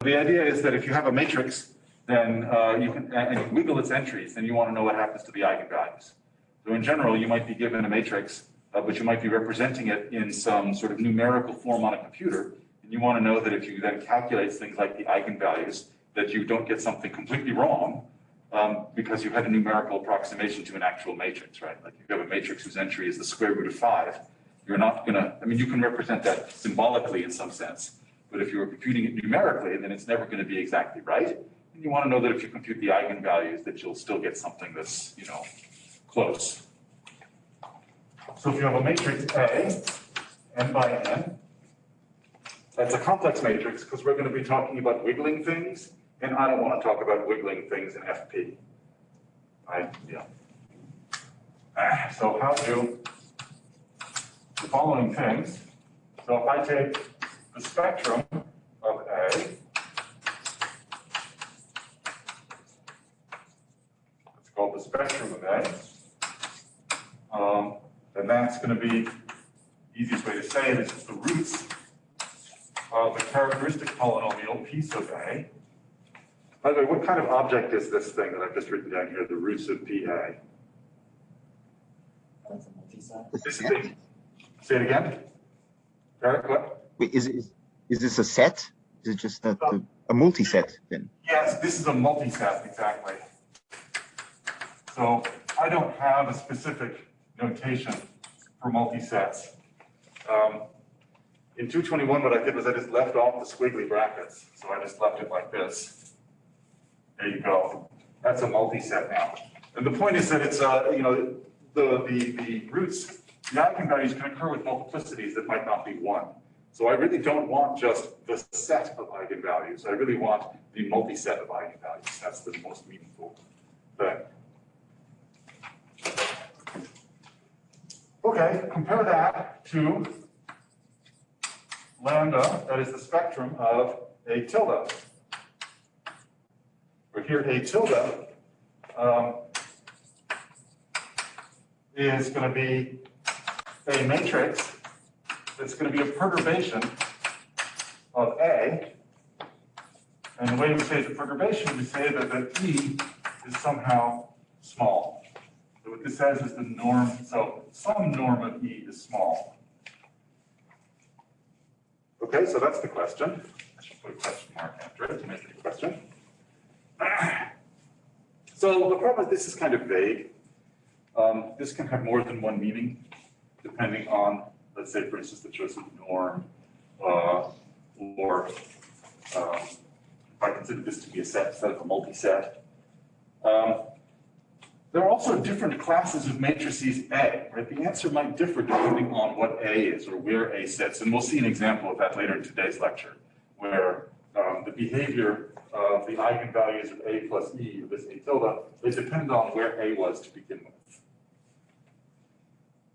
the idea is that if you have a matrix, then you can, and you wiggle its entries, then you want to know what happens to the eigenvalues. So in general, you might be given a matrix, but you might be representing it in some sort of numerical form on a computer. And you want to know that if you then calculate things like the eigenvalues, that you don't get something completely wrong because you had a numerical approximation to an actual matrix, right? Like if you have a matrix whose entry is the square root of 5, you're not going to, I mean, you can represent that symbolically in some sense, but if you were computing it numerically, then it's never going to be exactly right. And you want to know that if you compute the eigenvalues, that you'll still get something that's, you know, close. So if you have a matrix A, n by n, that's a complex matrix because we're going to be talking about wiggling things, and I don't want to talk about wiggling things in FP. Right? Yeah. So how do the following things? So if I take the spectrum of A, it's called the spectrum of A, then that's going to be, the easiest way to say it is the roots of the characteristic polynomial piece of A. By the way, what kind of object is this thing that I've just written down here, the roots of PA? That's a multi-set. This is a, say it again. Eric, what? Wait, is this a set? Is it just a multi-set then? Yes, this is a multi-set, exactly. So I don't have a specific notation for multi-sets. In 221, what I did was I just left off the squiggly brackets. So I just left it like this. There you go. That's a multi-set now. And the point is that it's, you know, the roots, the eigenvalues can occur with multiplicities that might not be 1. So I really don't want just the set of eigenvalues. I really want the multi-set of eigenvalues. That's the most meaningful thing. Okay, compare that to lambda, that is the spectrum of A tilde. Where here A tilde is going to be a matrix that's going to be a perturbation of A. And the way we say it's a perturbation, we say that the E is somehow small. So what this says is the norm, so some norm of E is small. Okay, so that's the question. I should put a question mark after it to make it a question. So the problem is this is kind of vague. This can have more than one meaning, depending on, let's say, for instance, the choice of norm, or if I consider this to be a set instead of a multi-set. There are also different classes of matrices A, right? The answer might differ depending on what A is or where A sits. And we'll see an example of that later in today's lecture, where the behavior of the eigenvalues of A plus E, of this A tilde, they depend on where A was to begin with.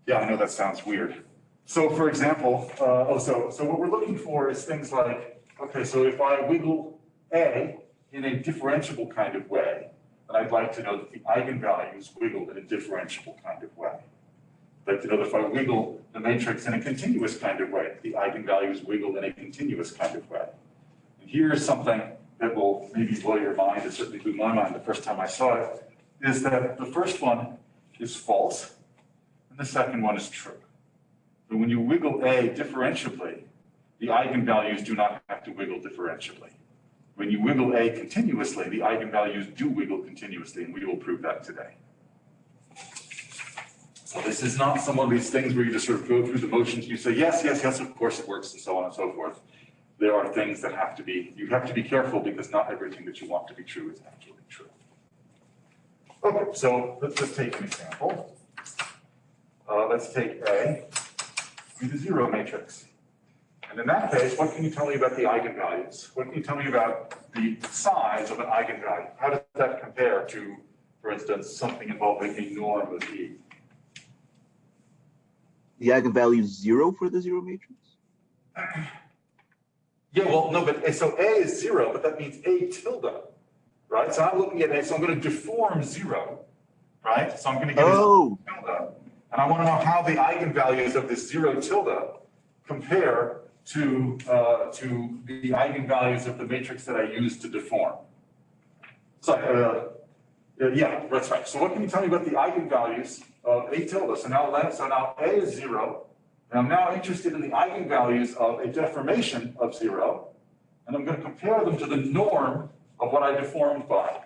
Yeah, I know that sounds weird. So for example, so what we're looking for is things like, okay, so if I wiggle A in a differentiable kind of way, then I'd like to know that the eigenvalues wiggle in a differentiable kind of way. I'd like to know that if I wiggle the matrix in a continuous kind of way, the eigenvalues wiggle in a continuous kind of way. And here's something that will maybe blow your mind, it certainly blew my mind the first time I saw it, is that the first one is false, and the second one is true. But when you wiggle A differentiably, the eigenvalues do not have to wiggle differentiably. When you wiggle A continuously, the eigenvalues do wiggle continuously, and we will prove that today. So this is not some of these things where you just sort of go through the motions, you say, yes, yes, yes, of course it works, and so on and so forth. There are things that have to be, you have to be careful because not everything that you want to be true is actually true. Okay, so let's just take an example. Let's take A, be the zero matrix. And in that case, what can you tell me about the eigenvalues? What can you tell me about the size of an eigenvalue? How does that compare to, for instance, something involving a norm of E? The eigenvalue is 0 for the zero matrix? Yeah, well, no, but so A is 0, but that means A tilde, right? So I'm looking at A, so I'm going to deform 0, right? So I'm going to get a tilde. And I want to know how the eigenvalues of this 0 tilde compare to the eigenvalues of the matrix that I used to deform. So, yeah, that's right. So what can you tell me about the eigenvalues of A tilde? So now A is 0, and I'm now interested in the eigenvalues of a deformation of 0, and I'm going to compare them to the norm of what I deformed by.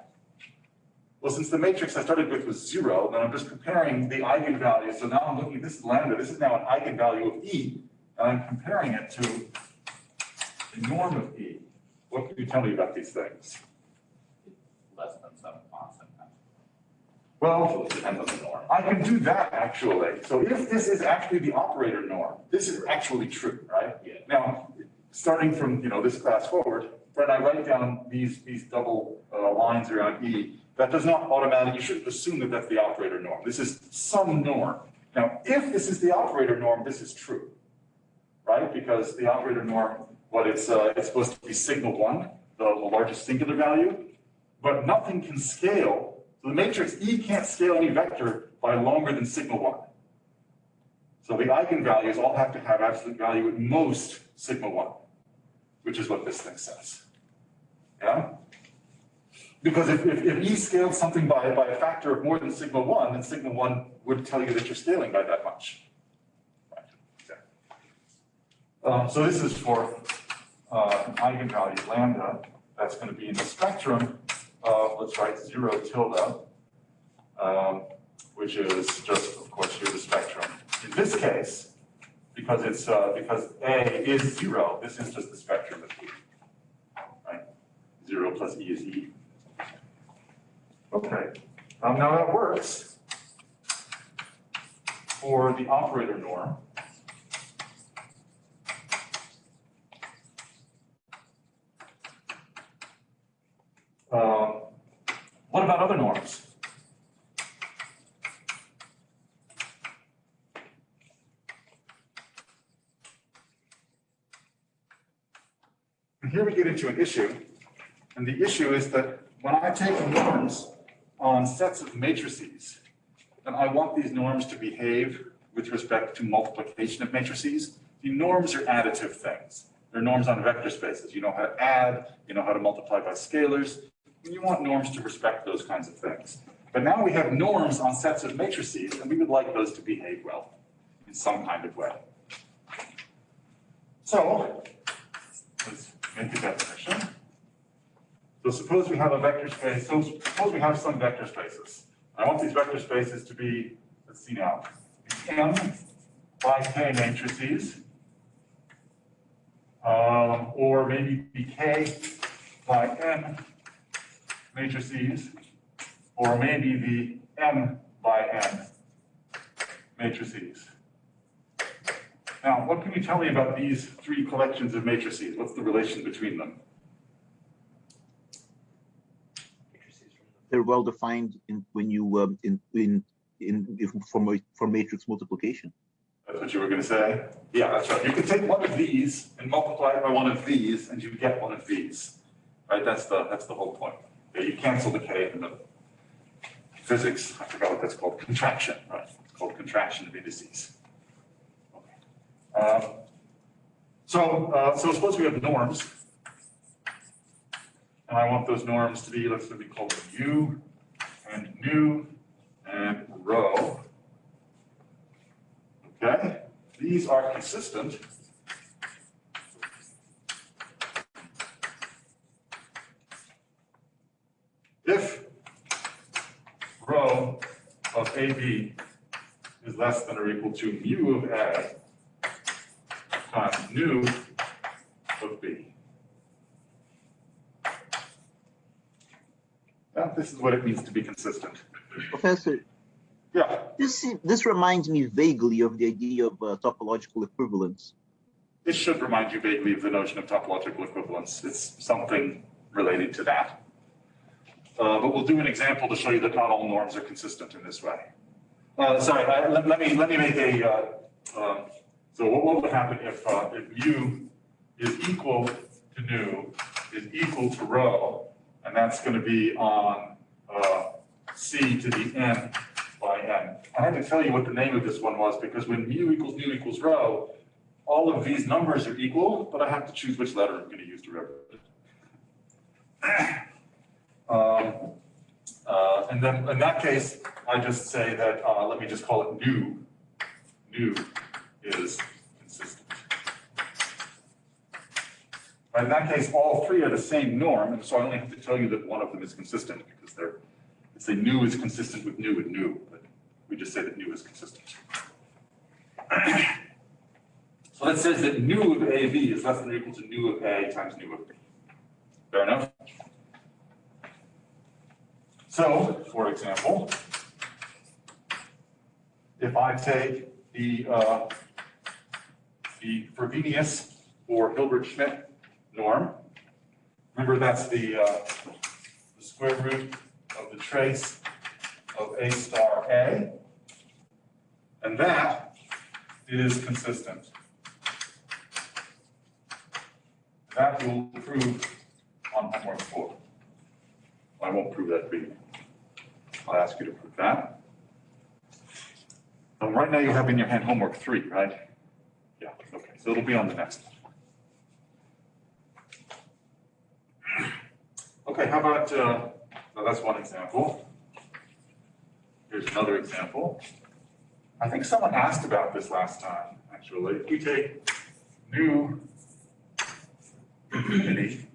Well, since the matrix I started with was 0, then I'm just comparing the eigenvalues. So now I'm looking, this is lambda, this is now an eigenvalue of E, and I'm comparing it to the norm of E. What can you tell me about these things? Less than some constant. Well, It depends on the norm. I can do that actually. So if this is actually the operator norm, this is actually true, right? Yeah. Now, starting from this class forward, when I write down these double lines around E, that does not automatically, you shouldn't assume that that's the operator norm. This is some norm. Now, if this is the operator norm, this is true, right? Because the operator norm, it's supposed to be sigma 1, the largest singular value, but nothing can scale. So the matrix E can't scale any vector by longer than sigma 1. So the eigenvalues all have to have absolute value at most sigma 1, which is what this thing says. Yeah? Because if E scaled something by a factor of more than sigma 1, then sigma 1 would tell you that you're scaling by that much. Right. Okay. So this is for an eigenvalue lambda that's going to be in the spectrum of, let's write 0 tilde, which is just, of course, here the spectrum. In this case, because A is 0, this is just the spectrum of E. Right? 0 plus E is E. Okay, now that works for the operator norm. What about other norms? And here we get into an issue, and the issue is that when I take norms on sets of matrices, then I want these norms to behave with respect to multiplication of matrices. The norms are additive things. They're norms on vector spaces. You know how to add, you know how to multiply by scalars, and you want norms to respect those kinds of things. But now we have norms on sets of matrices, and we would like those to behave well in some kind of way. So let's make a definition. So suppose we have a vector space, so suppose we have some vector spaces. I want these vector spaces to be, let's see now, M by K matrices, or maybe be K by N matrices, or maybe the M by N matrices. Now, what can you tell me about these three collections of matrices? What's the relation between them? They're well defined when you for matrix multiplication. That's what you were going to say? Yeah, that's right. You can take one of these and multiply it by one of these, and you get one of these. Right? That's the whole point. Yeah, you cancel the K in the middle. Physics, I forgot what that's called. Contraction, right? It's called contraction of indices. Okay. So suppose we have norms. And I want those norms to be, let's call them U and nu and rho. Okay, these are consistent. If rho of AB is less than or equal to mu of A times nu of B. This is what it means to be consistent. Professor, yeah. This reminds me vaguely of the idea of topological equivalence. This should remind you vaguely of the notion of topological equivalence. It's something related to that. But we'll do an example to show you that not all norms are consistent in this way. Sorry, let me make a. So what would happen if mu is equal to nu is equal to rho? And that's going to be on C to the n by n. I had to tell you what the name of this one was because when mu equals rho, all of these numbers are equal, but I have to choose which letter I'm going to use to represent it. And then in that case, I just say that, let me just call it new. New is consistent. Right, in that case, all three are the same norm, and so I only have to tell you that one of them is consistent because let's say new is consistent with new and new, but we just say that new is consistent. So that says that new of AB is less than or equal to new of A times new of B. Fair enough? So, for example, if I take the Frobenius or Hilbert-Schmidt norm, remember that's the square root of the trace of A star A, and that is consistent. That will prove on homework 4. I won't prove that for you. I'll ask you to prove that. Right now you have in your hand homework 3, right? Yeah, okay, so it'll be on the next one. Okay, how about, so that's one example. Here's another example. I think someone asked about this last time, actually. If we take new infinity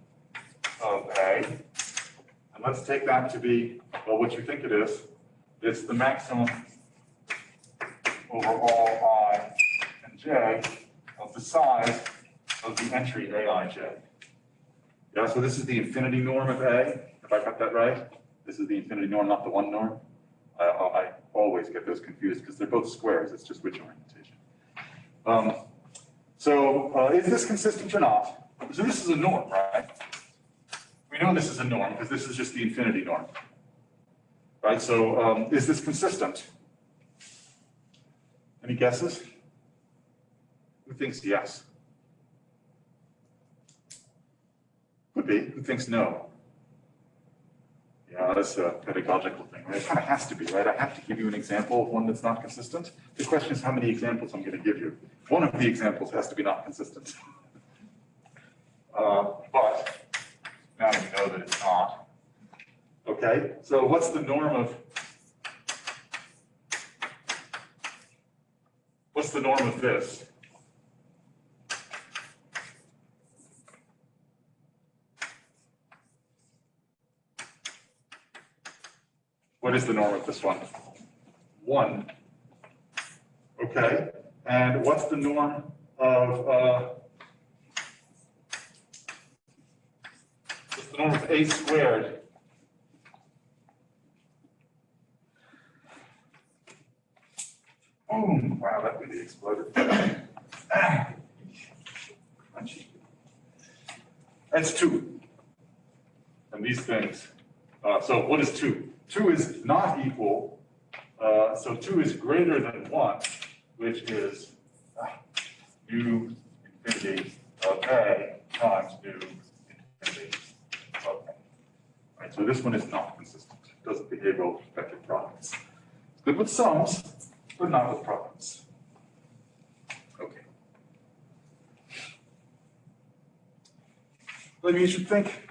of A, and let's take that to be, well, what you think it is. It's the maximum over all I and j of the size of the entry Aij. Yeah, so this is the infinity norm of A, if I got that right. This is the infinity norm, not the one norm. I always get those confused because they're both squares, it's just which orientation. Is this consistent or not? So this is a norm, right? We know this is a norm because this is just the infinity norm. Right, so is this consistent? Any guesses? Who thinks yes? Could be. Who thinks no? Yeah, that's a pedagogical thing, right? It kind of has to be, right? I have to give you an example of one that's not consistent. The question is how many examples I'm going to give you. One of the examples has to be not consistent. But now we know that it's not. Okay, so what's the norm of this? What is the norm of this one? 1. Okay, and what's the norm of A squared? Boom! Wow, that really exploded. That's 2. And these things. So what is 2? 2 is not equal. So 2 is greater than 1, which is new infinity of A times new infinity of A. Right, so this one is not consistent. It doesn't behave well with vector products. It's good with sums, but not with products. Okay. I mean, you should think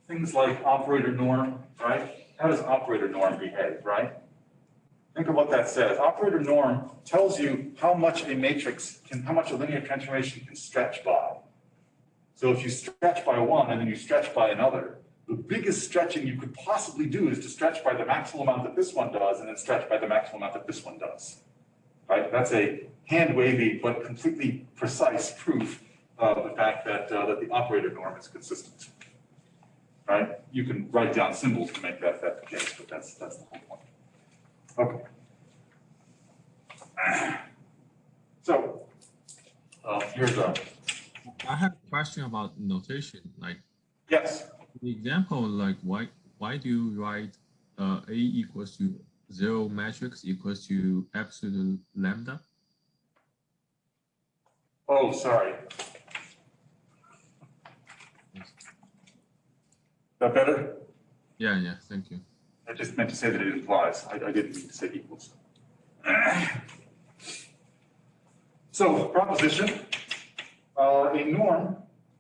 things like operator norm, right? How does operator norm behave, right? Think of what that says. Operator norm tells you how much a matrix can, how much a linear transformation can stretch by. So if you stretch by one and then you stretch by another, the biggest stretching you could possibly do is to stretch by the maximal amount that this one does and then stretch by the maximal amount that this one does. Right? That's a hand-wavy but completely precise proof of the fact that, that the operator norm is consistent. Right? You can write down symbols to make that the case, but that's the whole point. Okay. So here's a. I have a question about notation. Like, Yes. the example, like, why do you write A equals to 0 matrix equals to absolute lambda? Oh, sorry. That better? Yeah, thank you. I just meant to say that it implies. I didn't mean to say equals. So proposition, a norm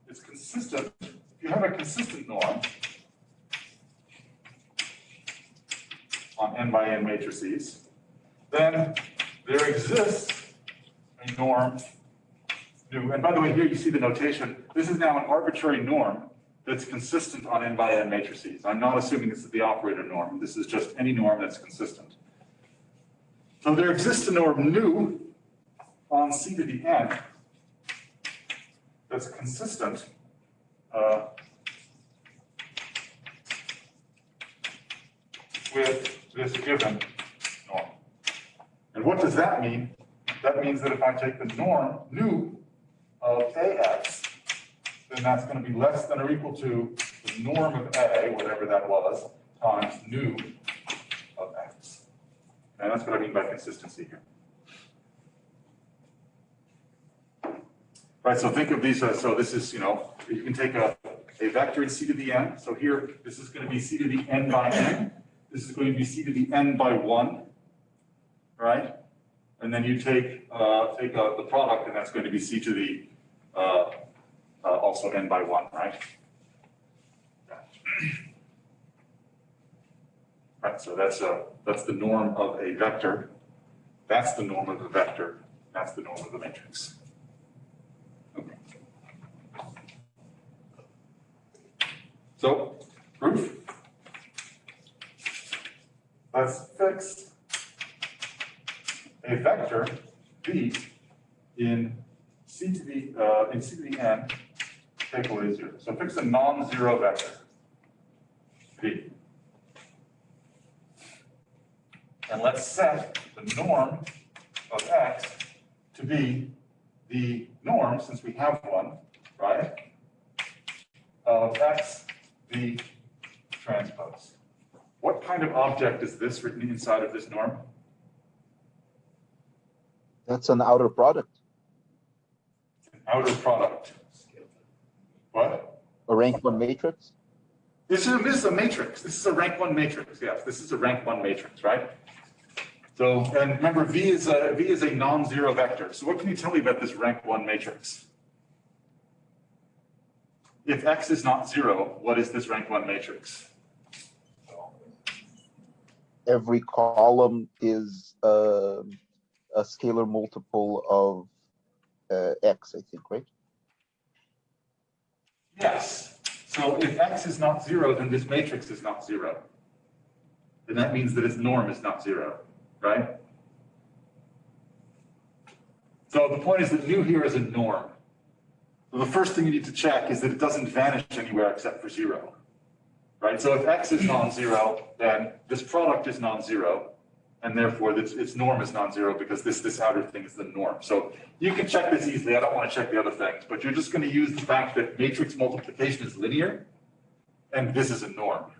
is consistent. If you have a consistent norm on n by n matrices, then there exists a norm nu. And by the way, here you see the notation. This is now an arbitrary norm that's consistent on n by n matrices. I'm not assuming this is the operator norm. This is just any norm that's consistent. So there exists a norm nu on c to the n that's consistent with this given norm. And what does that mean? That means that if I take the norm nu of ax, then that's going to be less than or equal to the norm of a, whatever that was, times nu of x. And that's what I mean by consistency here. Right, so think of these as, so this is, you know, you can take a vector in c to the n. So here, this is going to be c to the n by n. This is going to be c to the n by 1, right? And then you take the product, and that's going to be c to the also n by 1, right? Right, so that's the norm of a vector. That's the norm of a vector. That's the norm of the matrix. Okay. So, proof. Let's fix a vector v in c to the n take away 0. So fix a non-zero vector v. And let's set the norm of x to be the norm, since we have one, right, of x v transpose. What kind of object is this written inside of this norm? That's an outer product. An outer product. What? A rank 1 matrix? This is a matrix. This is a rank 1 matrix. Yes, this is a rank 1 matrix, right? So, and remember, V is a non-zero vector. So what can you tell me about this rank 1 matrix? If x is not 0, what is this rank 1 matrix? Every column is a scalar multiple of x, I think, right? Yes. So if x is not 0, then this matrix is not 0. And that means that its norm is not 0, right? So the point is that nu here is a norm. So the first thing you need to check is that it doesn't vanish anywhere except for 0. Right? So if x is non-zero, then this product is non-zero, and therefore its norm is non-zero because this outer thing is the norm. So you can check this easily. I don't want to check the other things, but you're just going to use the fact that matrix multiplication is linear, and this is a norm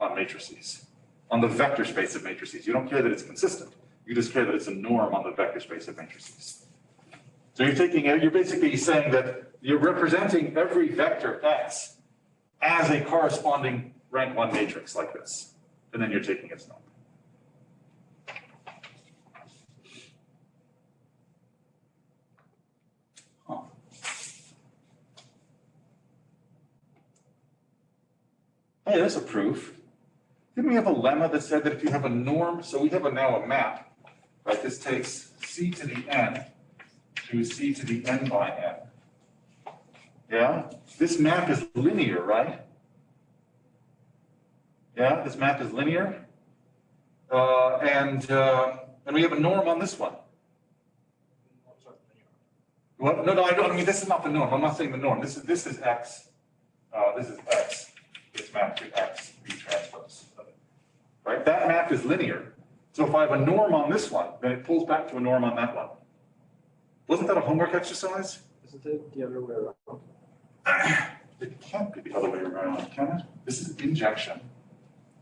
on matrices, on the vector space of matrices. You don't care that it's consistent. You just care that it's a norm on the vector space of matrices. So you're basically saying that you're representing every vector x as a corresponding rank 1 matrix like this, and then you're taking its norm. Huh. Hey, there's a proof. Didn't we have a lemma that said that if you have a norm, so we have now a map, right? This takes c to the n to c to the n by n. Yeah? This map is linear, right? Yeah, this map is linear. And we have a norm on this one. What? No, I don't. I mean, this is not the norm. I'm not saying the norm. This is x. This is x. It's mapped to x v transpose. Right? That map is linear. So if I have a norm on this one, then it pulls back to a norm on that one. Wasn't that a homework exercise? Isn't it the other way around? It can't be the other way around, can it? This is injection,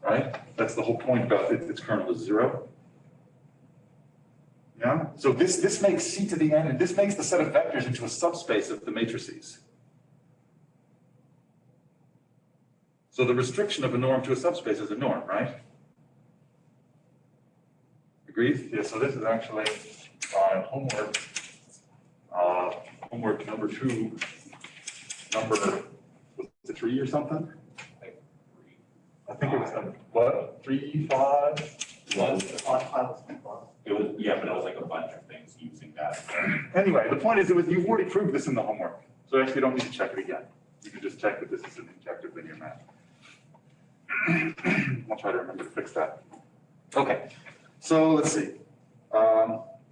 right? That's the whole point about it. Its kernel is 0. Yeah? So this makes c to the n, and this makes the set of vectors into a subspace of the matrices. So the restriction of a norm to a subspace is a norm, right? Agreed? Yeah, so this is actually homework homework number 2, number, was it 3 or something? I think it was, what, 3, 5? Well, it was, yeah, but it was like a bunch of things using that. Anyway, the point is, you've already proved this in the homework, so actually you don't need to check it again. You can just check that this is an injective linear map. I'll try to remember to fix that. Okay, so let's see.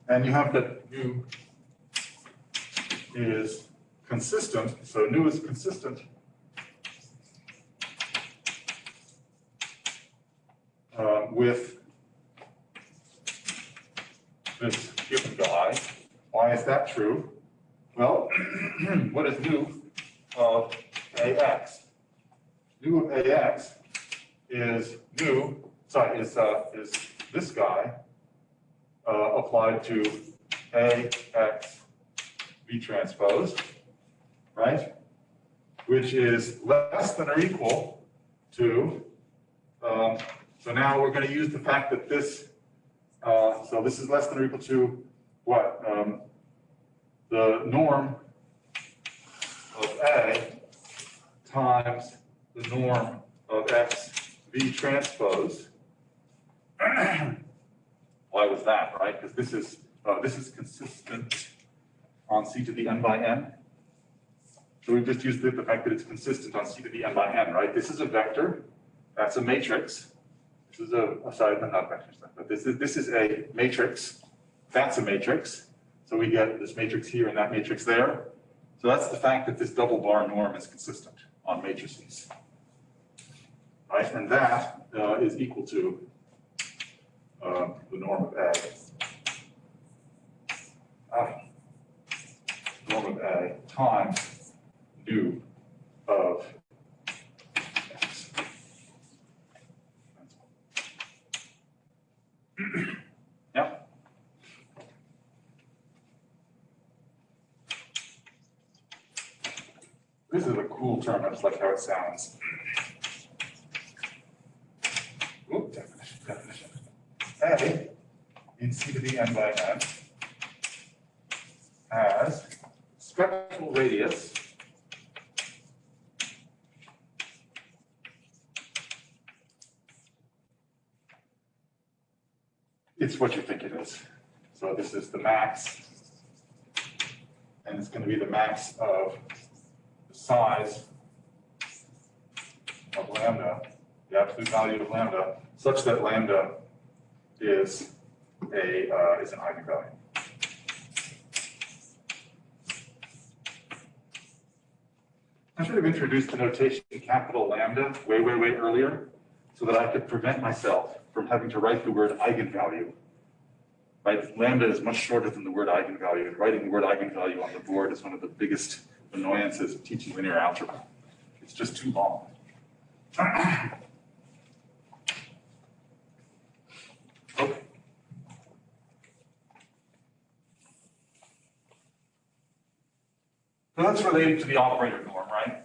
And you have that nu is consistent, so nu is consistent with this given guy. Why is that true? Well, what is nu of AX? Nu of AX is is this guy applied to AX V transpose, right? Which is less than or equal to, so now we're going to use the fact that this, so this is less than or equal to what? The norm of A times the norm of X V transpose. Why was that, right? Because this is consistent on C to the n by n. So we've just used the fact that it's consistent on C to the n by n, right? This is a vector. That's a matrix. This is sorry, not vector stuff, but this is a matrix. That's a matrix. So we get this matrix here and that matrix there. So that's the fact that this double bar norm is consistent on matrices, right? And that is equal to the norm of A. Norm of A times nu of X. Yeah. This is a cool term. I just like how it sounds. Ooh, definition. A in C to the n by n has spectral radius it's what you think it is. So this is the max, and it's going to be the max of the size of lambda, the absolute value of lambda, such that lambda is an eigenvalue. I should have introduced the notation capital lambda way earlier, so that I could prevent myself from having to write the word eigenvalue. Right? Lambda is much shorter than the word eigenvalue, and writing the word eigenvalue on the board is one of the biggest annoyances of teaching linear algebra. It's just too long. Okay. So that's related to the operator norm, right?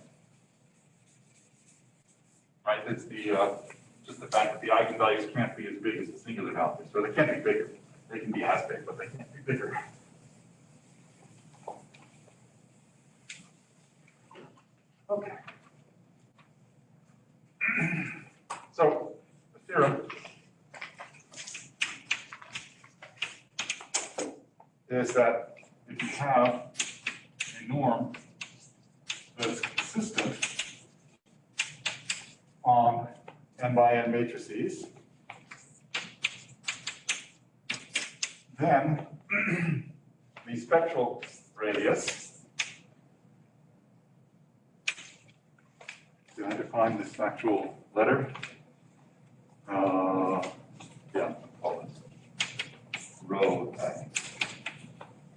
Right, it's just the fact that the eigenvalues can't be as big as the singular values. So they can't be bigger. They can be as big, but they can't be bigger. Okay. So the theorem is that if you have a norm that's consistent on n by n matrices, then the spectral radius, did I define this actual letter? Yeah, rho A.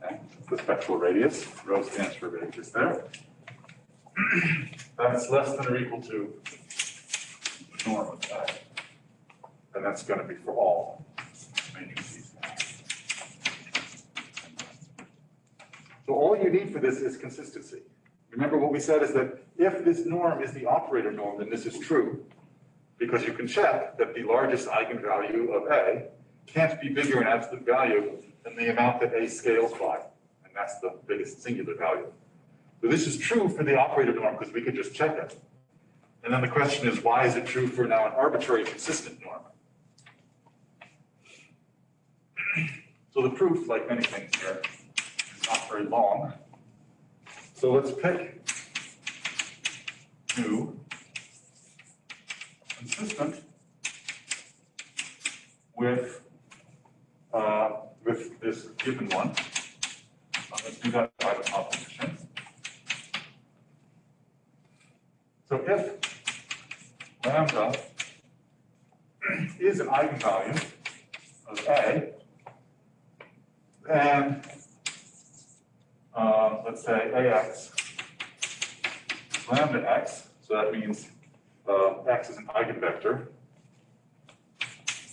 Okay, the spectral radius, rho stands for radius there. That's less than or equal to the norm of A. And that's going to be for all matrices. So all you need for this is consistency. Remember what we said is that if this norm is the operator norm, then this is true, because you can check that the largest eigenvalue of A can't be bigger in absolute value than the amount that A scales by. And that's the biggest singular value. So this is true for the operator norm because we could just check it. And then the question is, why is it true for now an arbitrary consistent norm? So the proof, like many things here, is not very long. So let's pick nu consistent with this given one. Let's do that by the proposition. So if lambda is an eigenvalue of A, then let's say AX is lambda X, so that means X is an eigenvector.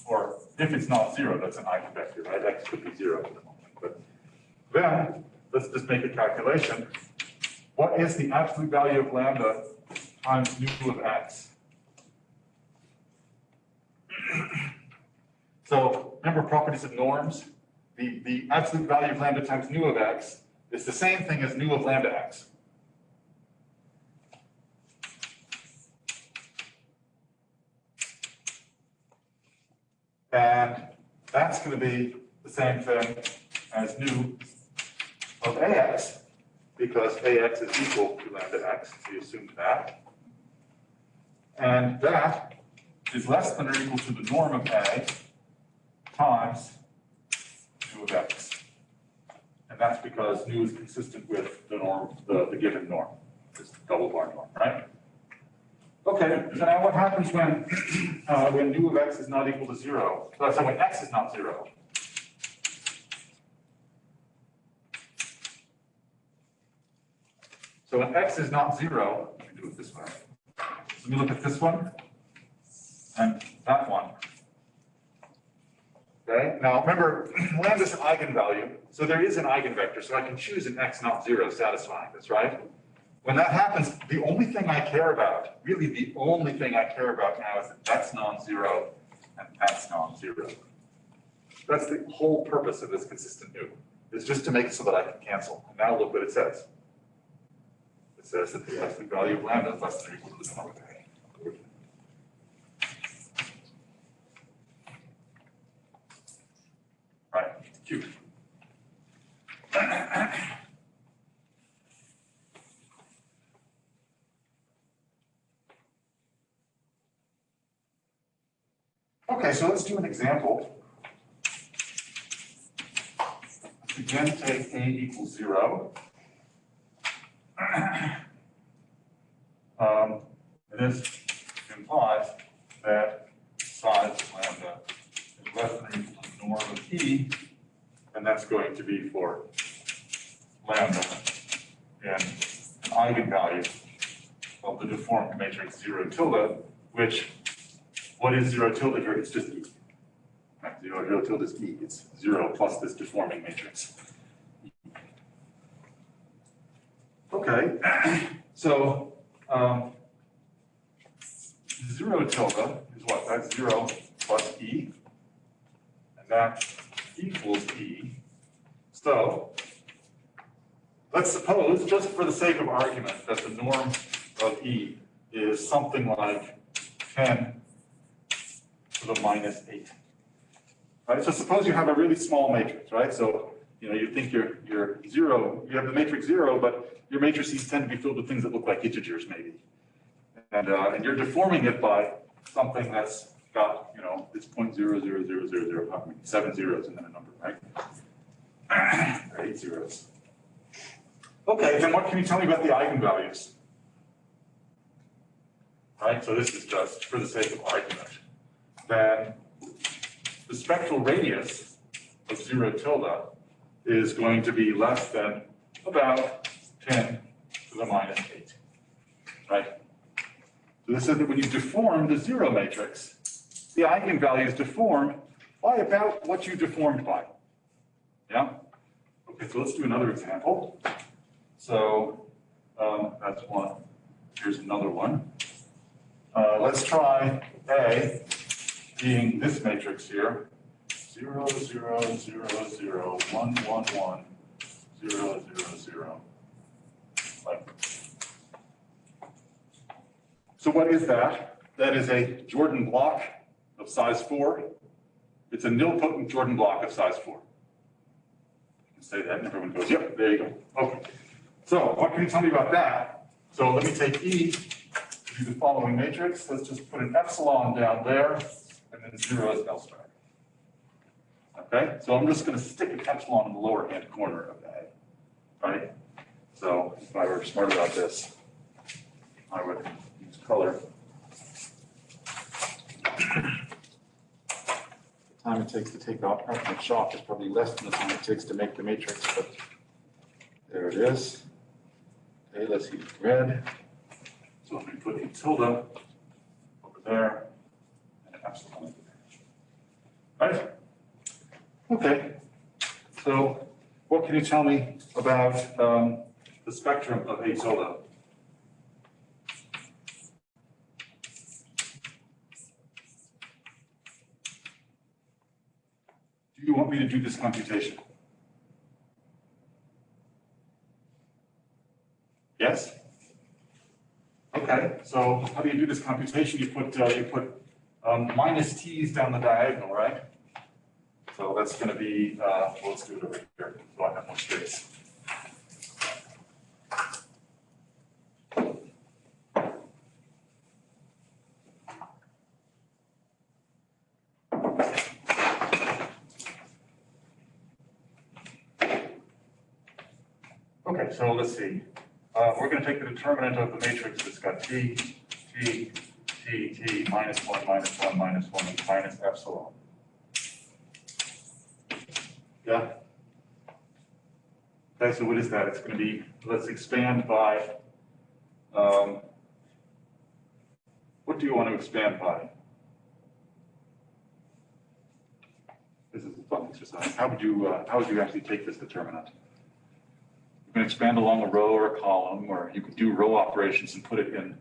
Or if it's not zero, that's an eigenvector, right? X could be zero at the moment. But then let's just make a calculation. What is the absolute value of lambda times nu of X? So remember properties of norms? The absolute value of lambda times nu of X is the same thing as nu of lambda X. And that's going to be the same thing as nu of AX, because AX is equal to lambda X, we assumed that. And that is less than or equal to the norm of A times nu of X. And that's because nu is consistent with the norm, the given norm, this double bar norm, right? Okay, so now what happens when nu of X is not equal to zero? So when X is not zero. So when X is not zero, let me do it this way. Let me look at this one and that one. Okay, now remember, lambda is an eigenvalue, so there is an eigenvector, so I can choose an X not zero satisfying this, right? When that happens, the only thing I care about, really the only thing I care about now is that that's non-zero and that's non-zero. That's the whole purpose of this consistent nu, is just to make it so that I can cancel. And now look what it says. It says that the absolute value of lambda is less than or equal to the norm of A. Right, Q. Okay, so let's do an example. Let's again take A equals 0. And this implies that size of lambda is less than or equal to the norm of E, and that's going to be for lambda and an eigenvalue of the deformed matrix 0 tilde, which, what is 0 tilde here? It's just E. Right? 0 tilde is E. It's 0 plus this deforming matrix. Okay, so 0 tilde is what? That's 0 plus E, and that equals E. So let's suppose, just for the sake of argument, that the norm of E is something like 10 to the minus 8. Right? So suppose you have a really small matrix, right? So you think you're 0, you have the matrix 0, but your matrices tend to be filled with things that look like integers, maybe. And you're deforming it by something that's got, it's 0.00000, how many? 7 zeros and then a number, right? Or 8 zeros. Okay, then what can you tell me about the eigenvalues? Right, so this is just for the sake of argument. Then the spectral radius of 0 tilde is going to be less than about 10 to the minus 8, right? So this is that when you deform the 0 matrix, the eigenvalues deform by about what you deformed by, yeah? Okay, so let's do another example. So that's one. Here's another one. Let's try A being this matrix here, 0, 0, 0, 0, 1, 1, 1, 0, 0, 0. Like. So what is that? That is a Jordan block of size 4. It's a nilpotent Jordan block of size 4. You can say that and everyone goes, yep, there you go. Okay. So what can you tell me about that? So let me take E to do the following matrix. Let's just put an epsilon down there and then 0 is elsewhere. Okay, so I'm just going to stick an epsilon in the lower hand corner of that, right? So if I were smart about this, I would use color. The time it takes to take off the chalk is probably less than the time it takes to make the matrix, but there it is. Okay, let's use red. So let me put a tilde over there and an epsilon over there. Right? Okay. So what can you tell me about the spectrum of A tilde? Do you want me to do this computation? Yes? Okay, so how do you do this computation? You put minus t's down the diagonal, right? So that's going to be, well, let's do it over here so I have more space. Okay, so let's see. We're going to take the determinant of the matrix that's got t, t, t, t, minus 1, minus 1, minus 1, and minus epsilon. Yeah? Okay, so what is that? It's going to be, let's expand by, what do you want to expand by? This is a fun exercise. How would you actually take this determinant? You can expand along a row or a column, or you could do row operations and put it in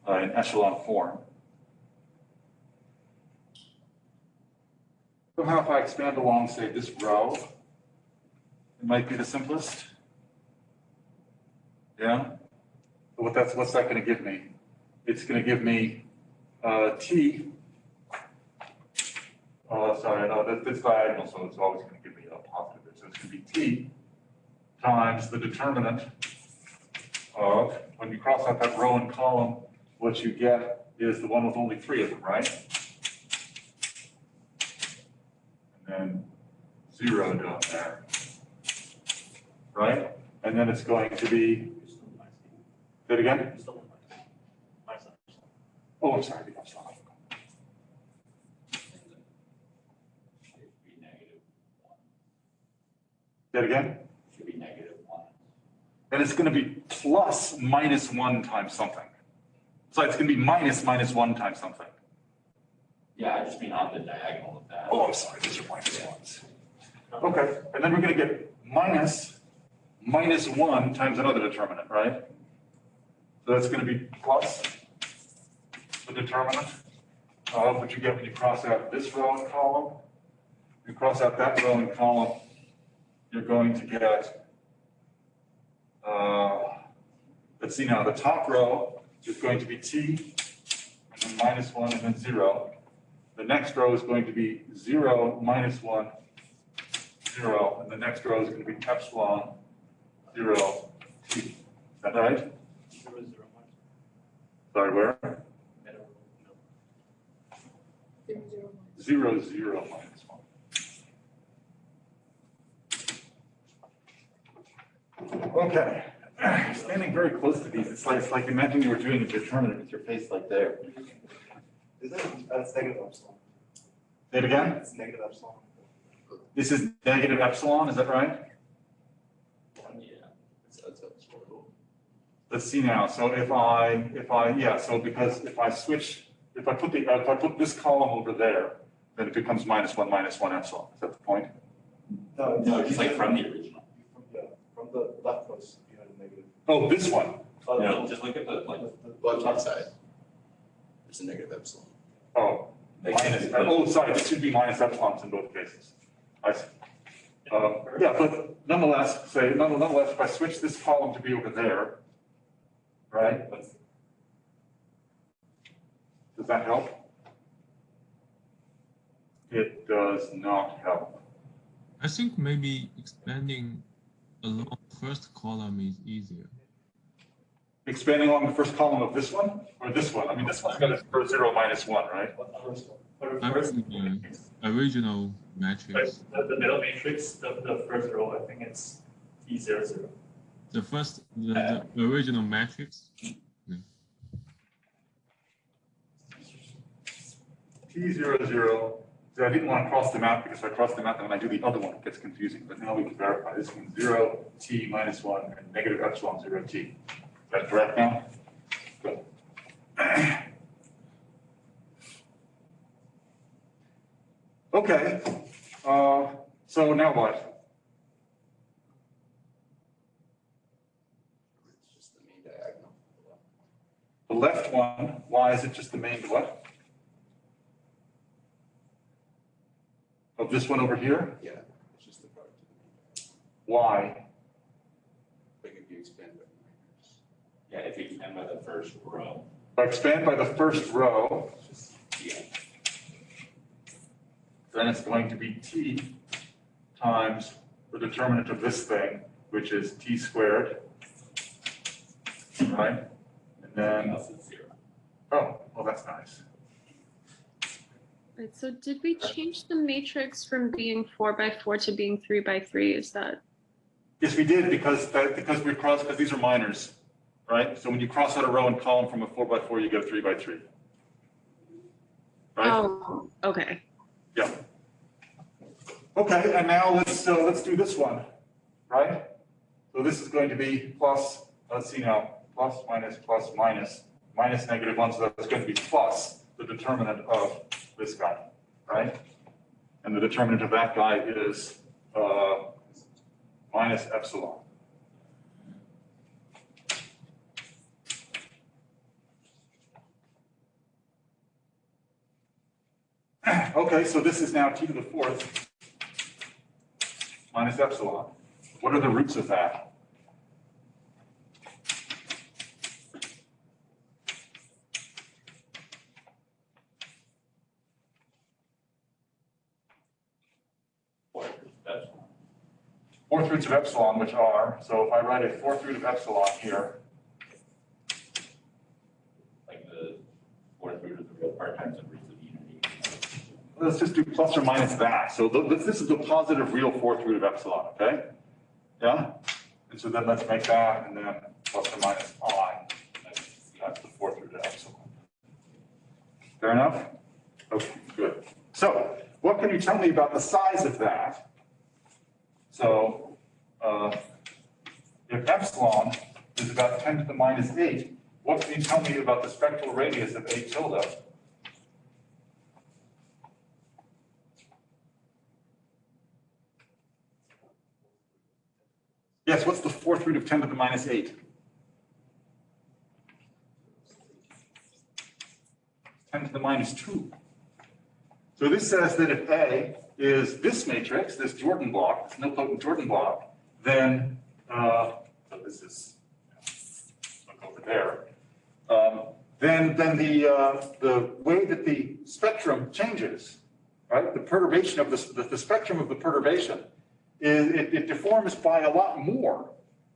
echelon form. Somehow if I expand along, say, this row, it might be the simplest. Yeah? But what's that going to give me? It's going to give me t. Oh, sorry, no, that's diagonal, so it's always going to give me a positive. So it's going to be t times the determinant of, when you cross out that row and column, what you get is the one with only 3 of them, right? And then 0 down there, right? And then it's going to be, say it again? Oh, I'm sorry, the epsilon. Say it again? Should be -1. And it's going to be plus minus 1 times something. So it's going to be minus 1 times something. Yeah, I just mean on the diagonal of that. Oh, I'm sorry, these are minus 1s. Okay, and then we're going to get minus 1 times another determinant, right? So that's going to be plus the determinant of what you get when you cross out this row and column. You cross out that row and column, you're going to get, let's see now, the top row is going to be t, and then minus 1, and then 0. The next row is going to be 0, minus 1, 0, and the next row is going to be epsilon, 0, t. Is that right? 0, 0, 1. Sorry, where? 0, 0, minus 1. Okay. Standing very close to these, it's like imagine you were doing a determinant with your face like there. That's negative epsilon. Say it again? It's negative epsilon. This is negative epsilon, is that right? Yeah. That's horrible. Let's see now. So if I put this column over there, then it becomes minus 1 epsilon. Is that the point? No, just like from the original. From the left was you had a negative. Oh, this one. No, just look at the, like, Left-hand side. There's a negative epsilon. Oh, minus, oh, sorry, this should be minus epsilons in both cases. I see. Yeah, but nonetheless, if I switch this column to be over there, right? Does that help? It does not help. I think maybe expanding along first column is easier. Expanding along the first column of this one or this one? I mean, this one's got a 0, -1, right? What the first one? For the I first, mean, the original matrix. the middle matrix, the first row, I think it's T00. The original matrix. T00. So I didn't want to cross them out because if I cross them out, then when I do the other one, it gets confusing. But now we can verify this one 0, T -1, and negative epsilon 0T. Is that correct now? Good. Okay. So now what? It's just the main diagonal. The left one, why is it just the main what? Of this one over here? Yeah, it's just the product of the main diagonal. Why? Like if you expand by minors. Yeah, if you expand by the first row. If I expand by the first row, Yeah. then it's going to be T times the determinant of this thing, which is T squared, right? And then, Else it's 0. oh, well, that's nice. Right, so did we change the matrix from being 4 by 4 to being 3 by 3? Is that? Yes, we did because these are minors, right? So when you cross out a row and column from a 4 by 4, you get a 3 by 3. Right? Oh, okay. Yeah. Okay, and now let's do this one, right? So this is going to be plus, let's see now, plus, minus negative 1, so that's going to be plus the determinant of this guy, right? And the determinant of that guy is minus epsilon. Okay, so this is now t to the 4th minus epsilon. What are the roots of that? Fourth roots of epsilon, which are, so if I write a fourth root of epsilon here, Like the fourth root of the real part times the roots of unity. let's just do plus or minus that. So this is the positive real fourth root of epsilon, okay? Yeah? And so then let's make that, and then plus or minus I, that's the fourth root of epsilon. Fair enough? Okay, good. So what can you tell me about the size of that? So if epsilon is about 10 to the minus 8, what can you tell me about the spectral radius of A tilde? Yes, what's the fourth root of 10 to the minus 8? 10 to the minus 2. So this says that if A is this matrix, this Jordan block, this nilpotent Jordan block, then, so this is, look over there, then the way that the spectrum changes, right, the perturbation of the spectrum of the perturbation, it deforms by a lot more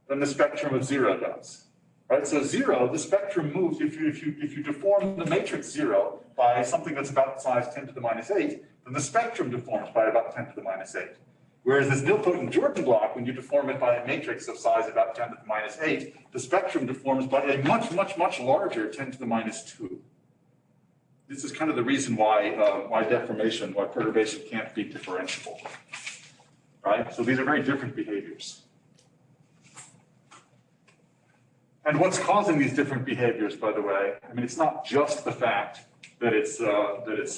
than the spectrum of 0 does. Right, so 0, the spectrum moves, if you deform the matrix 0 by something that's about size 10 to the minus 8, then the spectrum deforms by about 10 to the minus 8. Whereas this nilpotent Jordan block, when you deform it by a matrix of size about 10 to the minus 8, the spectrum deforms by a much, much, much larger 10 to the minus 2. This is kind of the reason why why perturbation can't be differentiable. Right? So these are very different behaviors. And what's causing these different behaviors, by the way, I mean, it's not just the fact that it's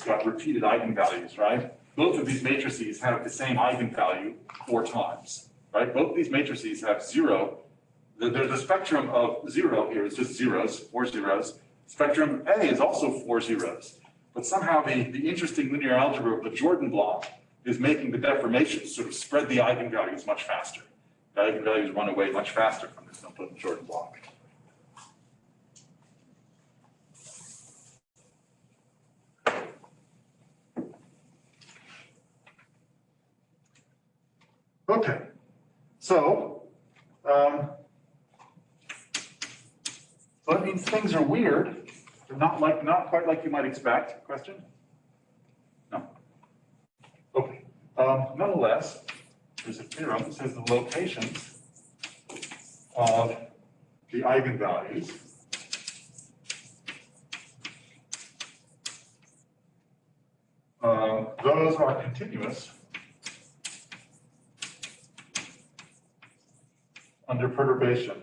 got repeated eigenvalues, right? Both of these matrices have the same eigenvalue 4 times, right? Both these matrices have 0. There's a spectrum of 0 here. It's just zeros, 4 zeros. Spectrum A is also 4 zeros. But somehow the interesting linear algebra of the Jordan block is making the deformations sort of spread the eigenvalues much faster. The eigenvalues run away much faster from this Newton-Jordan block. Okay, so that means things are weird. They're not quite like you might expect. Question? No. Okay. Nonetheless, there's a theorem that says the locations of the eigenvalues those are continuous under perturbation.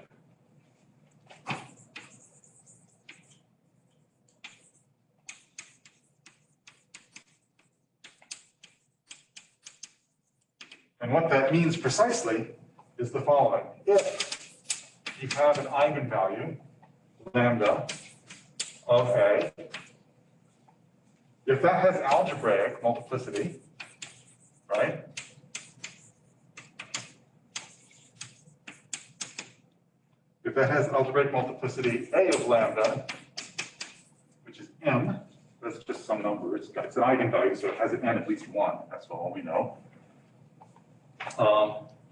And what that means precisely is the following. If you have an eigenvalue, lambda of A, if that has algebraic multiplicity, right? If that has algebraic multiplicity A of lambda, which is m, that's just some number, it's an eigenvalue, so it has an n at least one, that's all we know.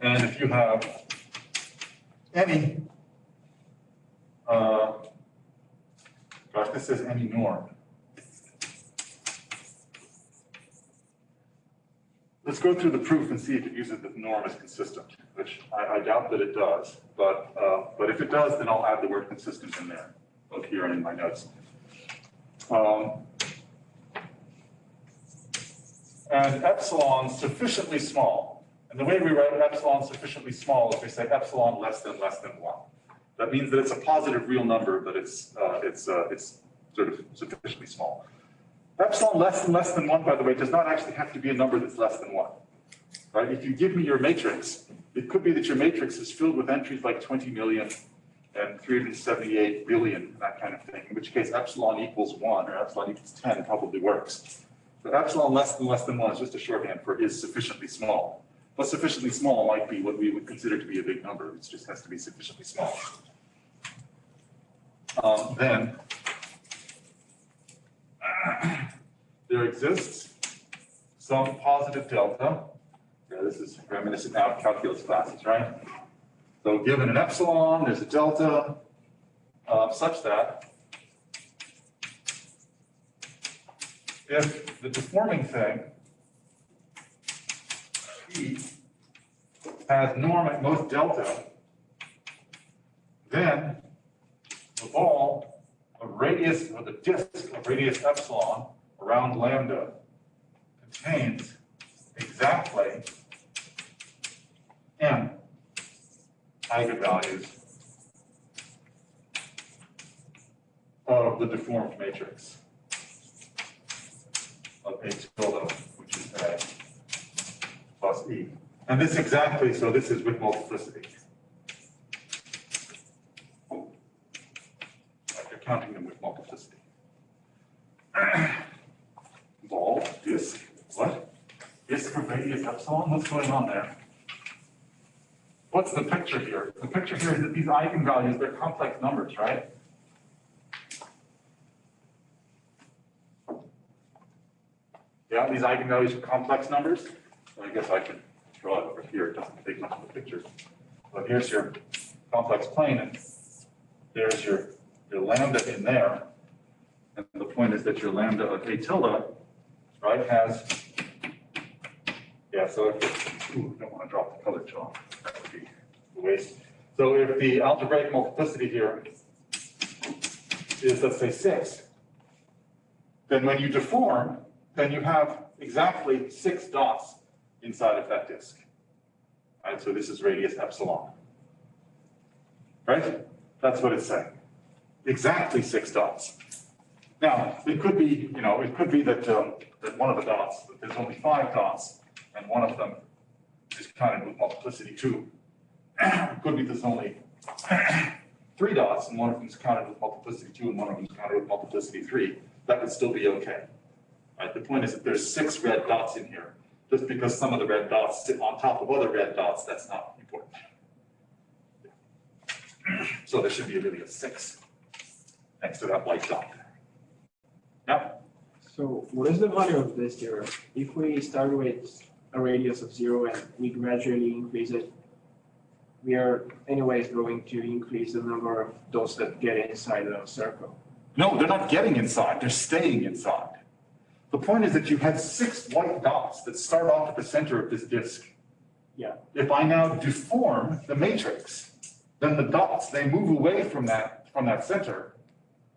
And if you have any, gosh, this says any norm. Let's go through the proof and see if it uses the norm as consistent, which I doubt that it does, but if it does, then I'll add the word consistent in there, both here and in my notes. And epsilon sufficiently small. And the way we write epsilon sufficiently small is we say epsilon less than 1. That means that it's a positive real number, but it's sort of sufficiently small. Epsilon less than 1, by the way, does not actually have to be a number that's less than 1. Right? If you give me your matrix, it could be that your matrix is filled with entries like 20 million and 378 billion, that kind of thing, in which case epsilon equals 1 or epsilon equals 10 probably works. But epsilon less than 1 is just a shorthand for is sufficiently small. But sufficiently small might be what we would consider to be a big number. It just has to be sufficiently small. Then there exists some positive delta. Yeah, this is reminiscent now of calculus classes, right? So given an epsilon, there's a delta such that if the deforming thing E has norm at most delta, then the ball of radius, or the disk of radius epsilon around lambda contains exactly m eigenvalues of the deformed matrix of A tilde, which is A plus E. And this exactly, so this is with multiplicity. Like you're counting them with multiplicity. Ball, disk, what? Disk of radius epsilon, what's going on there? What's the picture here? The picture here is that these eigenvalues, they're complex numbers, right? Yeah, these eigenvalues are complex numbers. So I guess I can draw it over here. It doesn't take much of a picture. But here's your complex plane, and there's your lambda in there. And the point is that your lambda of A tilde, right, has, yeah, so if it's, ooh, I don't want to drop the color chalk. That would be a waste. So if the algebraic multiplicity here is, let's say, 6, then when you deform, then you have exactly 6 dots inside of that disk. Right, so this is radius epsilon. Right? That's what it's saying. Exactly 6 dots. Now, it could be, you know, it could be that, that one of the dots, that there's only 5 dots, and one of them is counted with multiplicity 2. It could be there's only 3 dots, and one of them is counted with multiplicity 2, and one of them is counted with multiplicity 3. That would still be okay. Right? The point is that there's 6 red dots in here, Just because some of the red dots sit on top of other red dots, that's not important. So there should be really a 6 next to that white dot. Yeah. So what is the value of this theorem? If we start with a radius of 0 and we gradually increase it, we are anyways going to increase the number of those that get inside the circle. No, they're not getting inside, they're staying inside. The point is that you had 6 white dots that start off at the center of this disk. Yeah. If I now deform the matrix, then the dots, they move away from that center,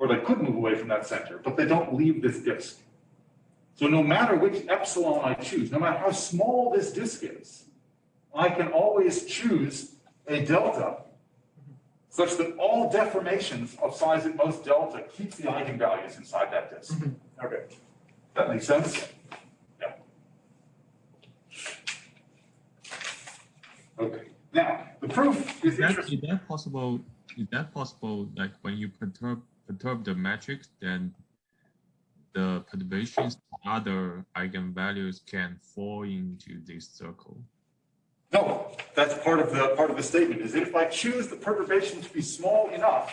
or they could move away from that center, but they don't leave this disk. So no matter which epsilon I choose, no matter how small this disk is, I can always choose a delta such that all deformations of size at most delta keeps the eigenvalues inside that disk. Okay. That makes sense? Yeah. Okay. Now, the proof is interesting. Is that possible? Is that possible? Like when you perturb the matrix, then the perturbations, other eigenvalues can fall into this circle. No, that's part of the statement. Is that if I choose the perturbation to be small enough,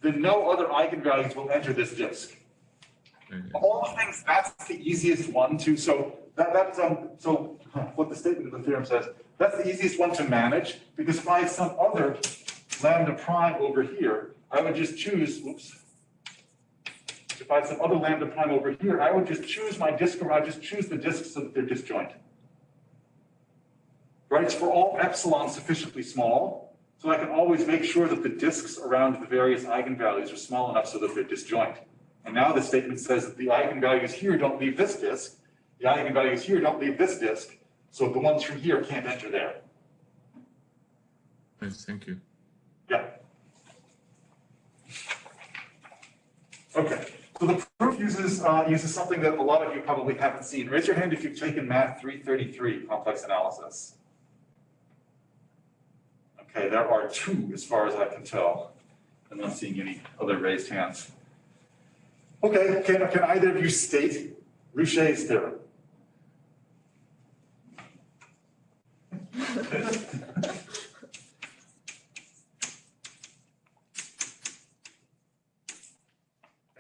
then no other eigenvalues will enter this disk. All the things, that's the easiest one to, so what the statement of the theorem says, that's the easiest one to manage, because if I have some other lambda prime over here, I would just choose, whoops. If I have some other lambda prime over here, I would just choose my disk, or I just choose the disks so that they're disjoint. Right, it's for all epsilon sufficiently small, so I can always make sure that the disks around the various eigenvalues are small enough so that they're disjoint. And now the statement says that the eigenvalues here don't leave this disk, the eigenvalues here don't leave this disk, so the ones from here can't enter there. Yes, thank you. Yeah. Okay, so the proof uses something that a lot of you probably haven't seen. Raise your hand if you've taken Math 333, complex analysis. Okay, there are 2 as far as I can tell. I'm not seeing any other raised hands. Okay, can either of you state Rouché's theorem?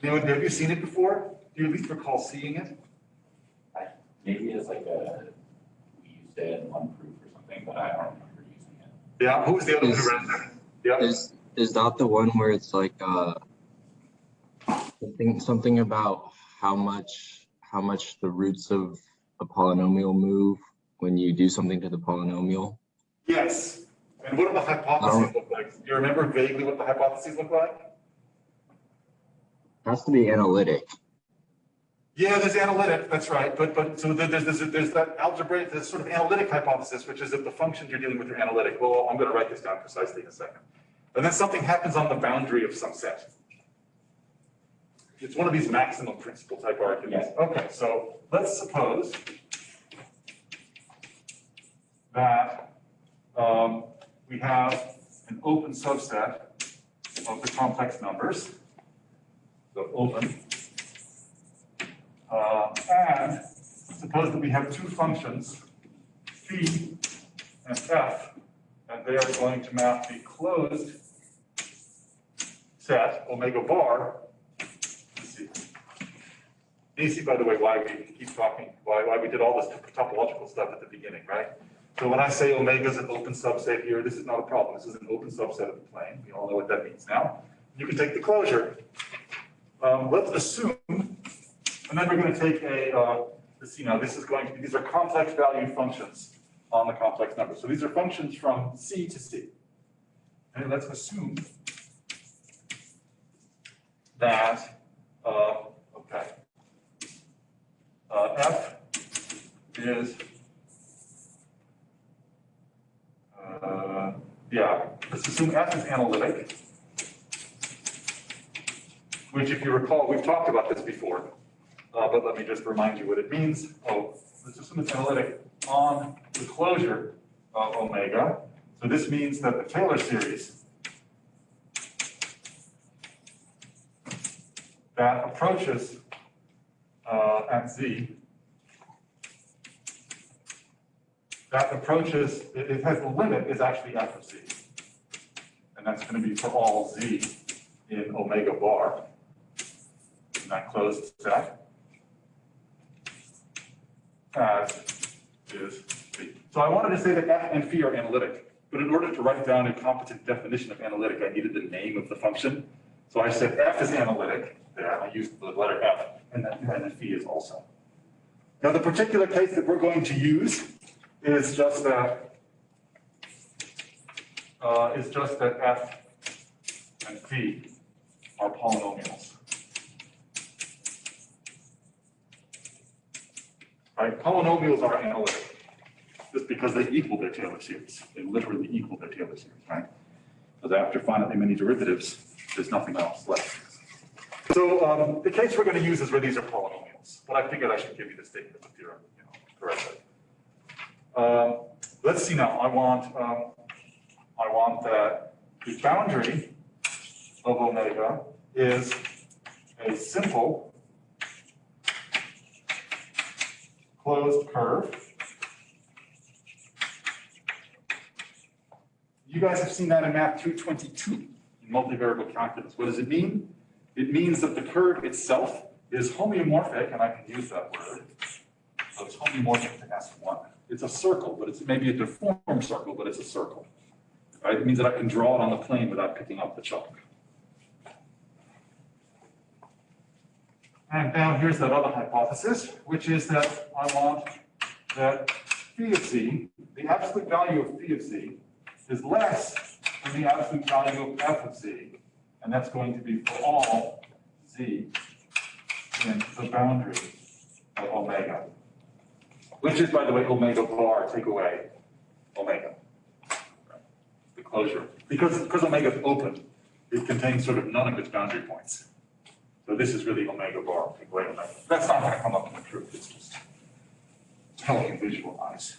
Anyone, have you seen it before? Do you at least recall seeing it? Maybe it's like we used it in one proof or something, but I don't remember using it. Yeah, who was the other one who ran there? Yeah. Is that the one where it's like something about how much the roots of a polynomial move when you do something to the polynomial? Yes. And what do the hypotheses look like? Do you remember vaguely what the hypotheses look like? It has to be analytic. Yeah, there's analytic, that's right. But so there's that algebraic, there's sort of analytic hypothesis, which is that the functions you're dealing with are analytic. Well, I'm going to write this down precisely in a second. And then something happens on the boundary of some set. It's one of these maximum principle type arguments. Yeah. Okay, so let's suppose that we have an open subset of the complex numbers. So open. And suppose that we have 2 functions, phi and f, and they are going to map the closed set, omega bar. Let's see. You see, by the way, why we keep talking, why we did all this topological stuff at the beginning, right? So when I say omega is an open subset here, this is not a problem. This is an open subset of the plane. We all know what that means now. You can take the closure. Let's assume, and then we're going to take a, let's see now, this is going to be, these are complex value functions on the complex number. So these are functions from C to C. And let's assume that, F is, let's assume F is analytic, which if you recall, we've talked about this before, but let me just remind you what it means. Oh, let's assume it's analytic on the closure of omega. So this means that the Taylor series that approaches at Z that approaches, it has the limit is actually f of z. And that's going to be for all z in omega bar in that closed set as is z. So I wanted to say that f and phi are analytic, but in order to write down a competent definition of analytic, I needed the name of the function. So I said f is analytic, there, I used the letter f, and then phi is also. Now the particular case that we're going to use is just that f and phi are polynomials. Right? Polynomials are analytic just because they equal their Taylor series. They literally equal their Taylor series, right? Because after finitely many derivatives, there's nothing else left. So the case we're going to use is where these are polynomials, but I figured I should give you the statement of the theorem, correctly. Let's see now. I want that the boundary of omega is a simple closed curve. You guys have seen that in Math 222 in multivariable calculus. What does it mean? It means that the curve itself is homeomorphic, and I can use that word. So it's homeomorphic to S1. It's a circle, but it's maybe a deformed circle, but it's a circle. Right? It means that I can draw it on the plane without picking up the chalk. And now here's that other hypothesis, which is that I want that phi of z, the absolute value of phi of z, is less than the absolute value of f of z. And that's going to be for all z in the boundary of omega. Which is, by the way, omega bar, take away omega. The closure. Because omega is open, it contains sort of none of its boundary points. So this is really omega bar, take away omega. That's not going to come up in the proof, it's just how I can visualize.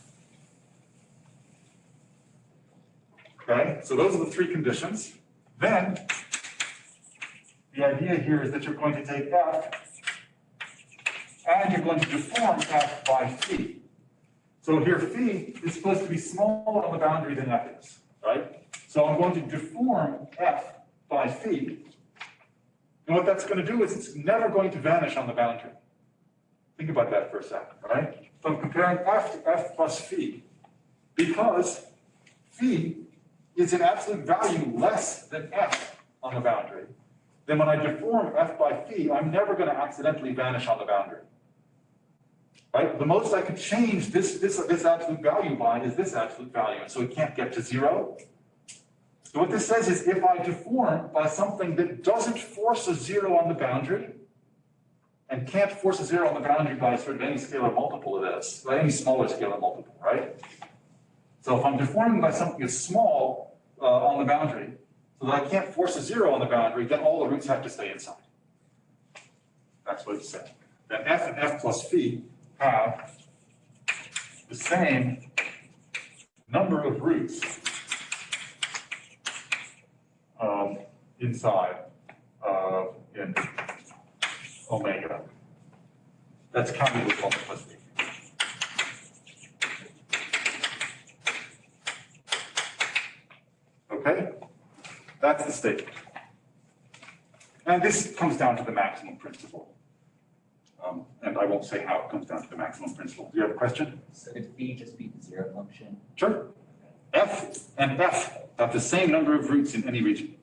Okay, so those are the three conditions. Then, the idea here is that you're going to take f and you're going to deform f by phi. So here phi is supposed to be smaller on the boundary than f is, right? So I'm going to deform f by phi. And what that's going to do is it's never going to vanish on the boundary. Think about that for a second, right? So I'm comparing f to f plus phi because phi is an absolute value less than f on the boundary. Then when I deform f by phi, I'm never going to accidentally vanish on the boundary. Right? The most I could change this absolute value by is this absolute value, and so it can't get to 0. So what this says is if I deform by something that doesn't force a 0 on the boundary, and can't force a 0 on the boundary by sort of any scalar multiple of this, by any smaller scalar multiple, right? So if I'm deforming by something that's small on the boundary, so that I can't force a 0 on the boundary, then all the roots have to stay inside. That's what it said. Then f and f plus phi have the same number of roots inside in omega. That's counted with multiplicity. Okay? That's the statement. And this comes down to the maximum principle. And I won't say how it comes down to the maximum principle. Do you have a question? So could phi just be the zero function? Sure. F and f have the same number of roots in any region.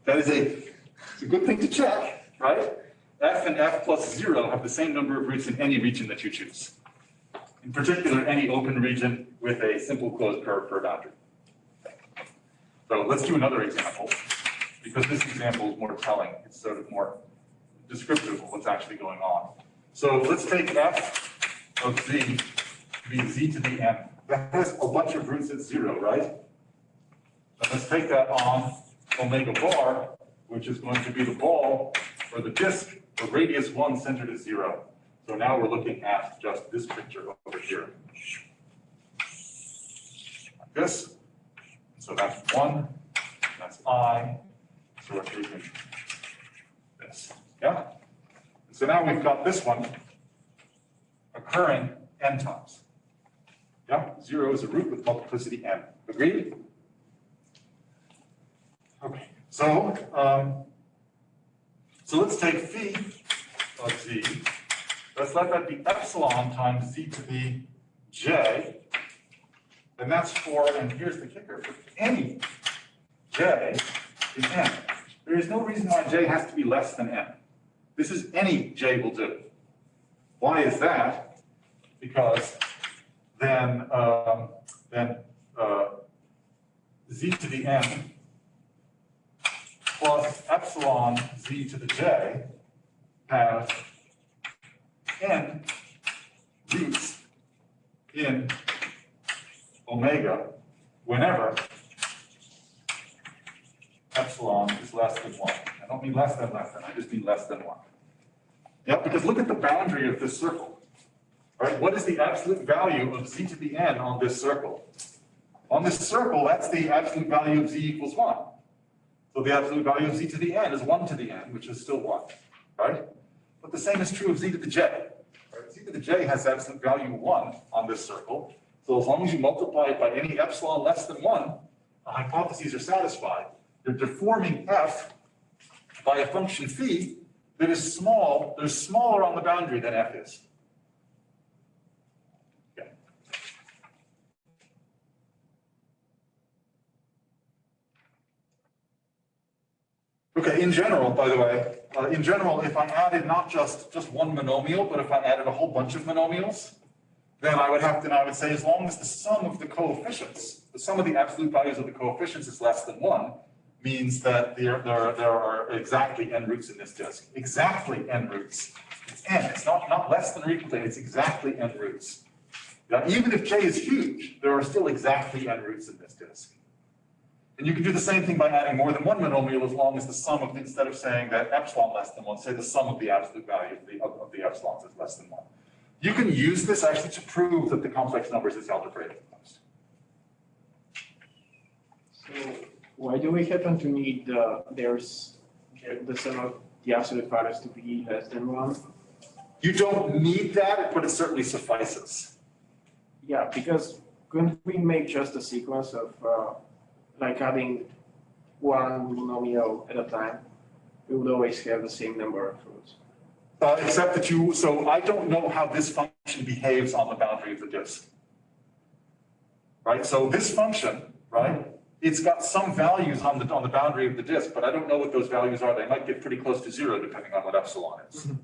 That is it's a good thing to check, right? F and f plus 0 have the same number of roots in any region that you choose. In particular, any open region with a simple closed curve per boundary. So let's do another example, because this example is more telling. It's sort of more descriptive of what's actually going on. So let's take f of z to be z to the n. That has a bunch of roots at 0, right? And let's take that on omega bar, which is going to be the ball or the disk for radius 1 centered at 0. So now we're looking at just this picture over here. Like this. So that's 1, that's I, so we're taking this. Yeah? So now we've got this one occurring n times. Yeah, 0 is a root with multiplicity n. Agreed? Okay, so let's take phi of z. Let's let that be epsilon times z to the j. And that's for, and here's the kicker, for any j in n. There is no reason why j has to be less than n. This is any j will do. Why is that? Because then z to the n plus epsilon z to the j has n roots in omega whenever epsilon is less than 1. I don't mean less than, I just mean less than 1. Yeah, because look at the boundary of this circle. Right? What is the absolute value of z to the n on this circle? On this circle, that's the absolute value of z equals 1. So the absolute value of z to the n is 1 to the n, which is still 1, right? But the same is true of z to the j. Right? Z to the j has absolute value 1 on this circle. So as long as you multiply it by any epsilon less than 1, the hypotheses are satisfied. You're deforming f by a function phi that is small, that is smaller on the boundary than f is. Okay. Okay, in general, by the way, in general, if I added not just one monomial, but if I added a whole bunch of monomials, then I would say as long as the sum of the coefficients, the sum of the absolute values of the coefficients is less than 1, means that there are exactly n roots in this disk. Exactly n roots. It's n. It's not less than or equal to n. It's exactly n roots. Now, even if j is huge, there are still exactly n roots in this disk. And you can do the same thing by adding more than one monomial as long as the sum of, instead of saying that epsilon less than 1, say the sum of the absolute value of the epsilons is less than 1. You can use this actually to prove that the complex numbers is algebraic. So why do we happen to need the sum of the absolute values to be less than 1? You don't need that, but it certainly suffices. Yeah, because couldn't we make just a sequence of like adding one monomial at a time? We would always have the same number of roots. Except that so I don't know how this function behaves on the boundary of the disk. Right, so this function, right, it's got some values on the boundary of the disk, but I don't know what those values are. They might get pretty close to 0 depending on what epsilon is. Mm-hmm.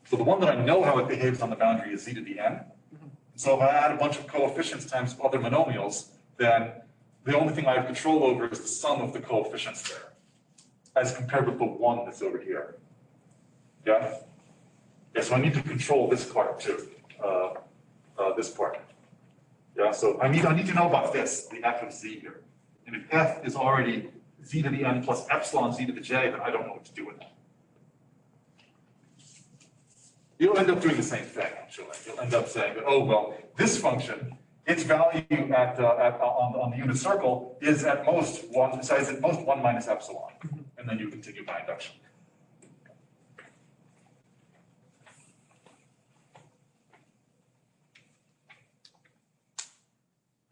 So the one that I know how it behaves on the boundary is z to the n. Mm-hmm. So if I add a bunch of coefficients times other monomials, then the only thing I have control over is the sum of the coefficients there, as compared with the one that's over here. Yeah? Yeah, so I need to control this part too, this part. Yeah, so I need to know about this, the f of z here. And if f is already z to the n plus epsilon z to the j, then I don't know what to do with that. You'll end up doing the same thing, actually. You'll end up saying that, oh, well, this function, its value on the unit circle is at most 1, size at most 1 minus epsilon. And then you continue by induction.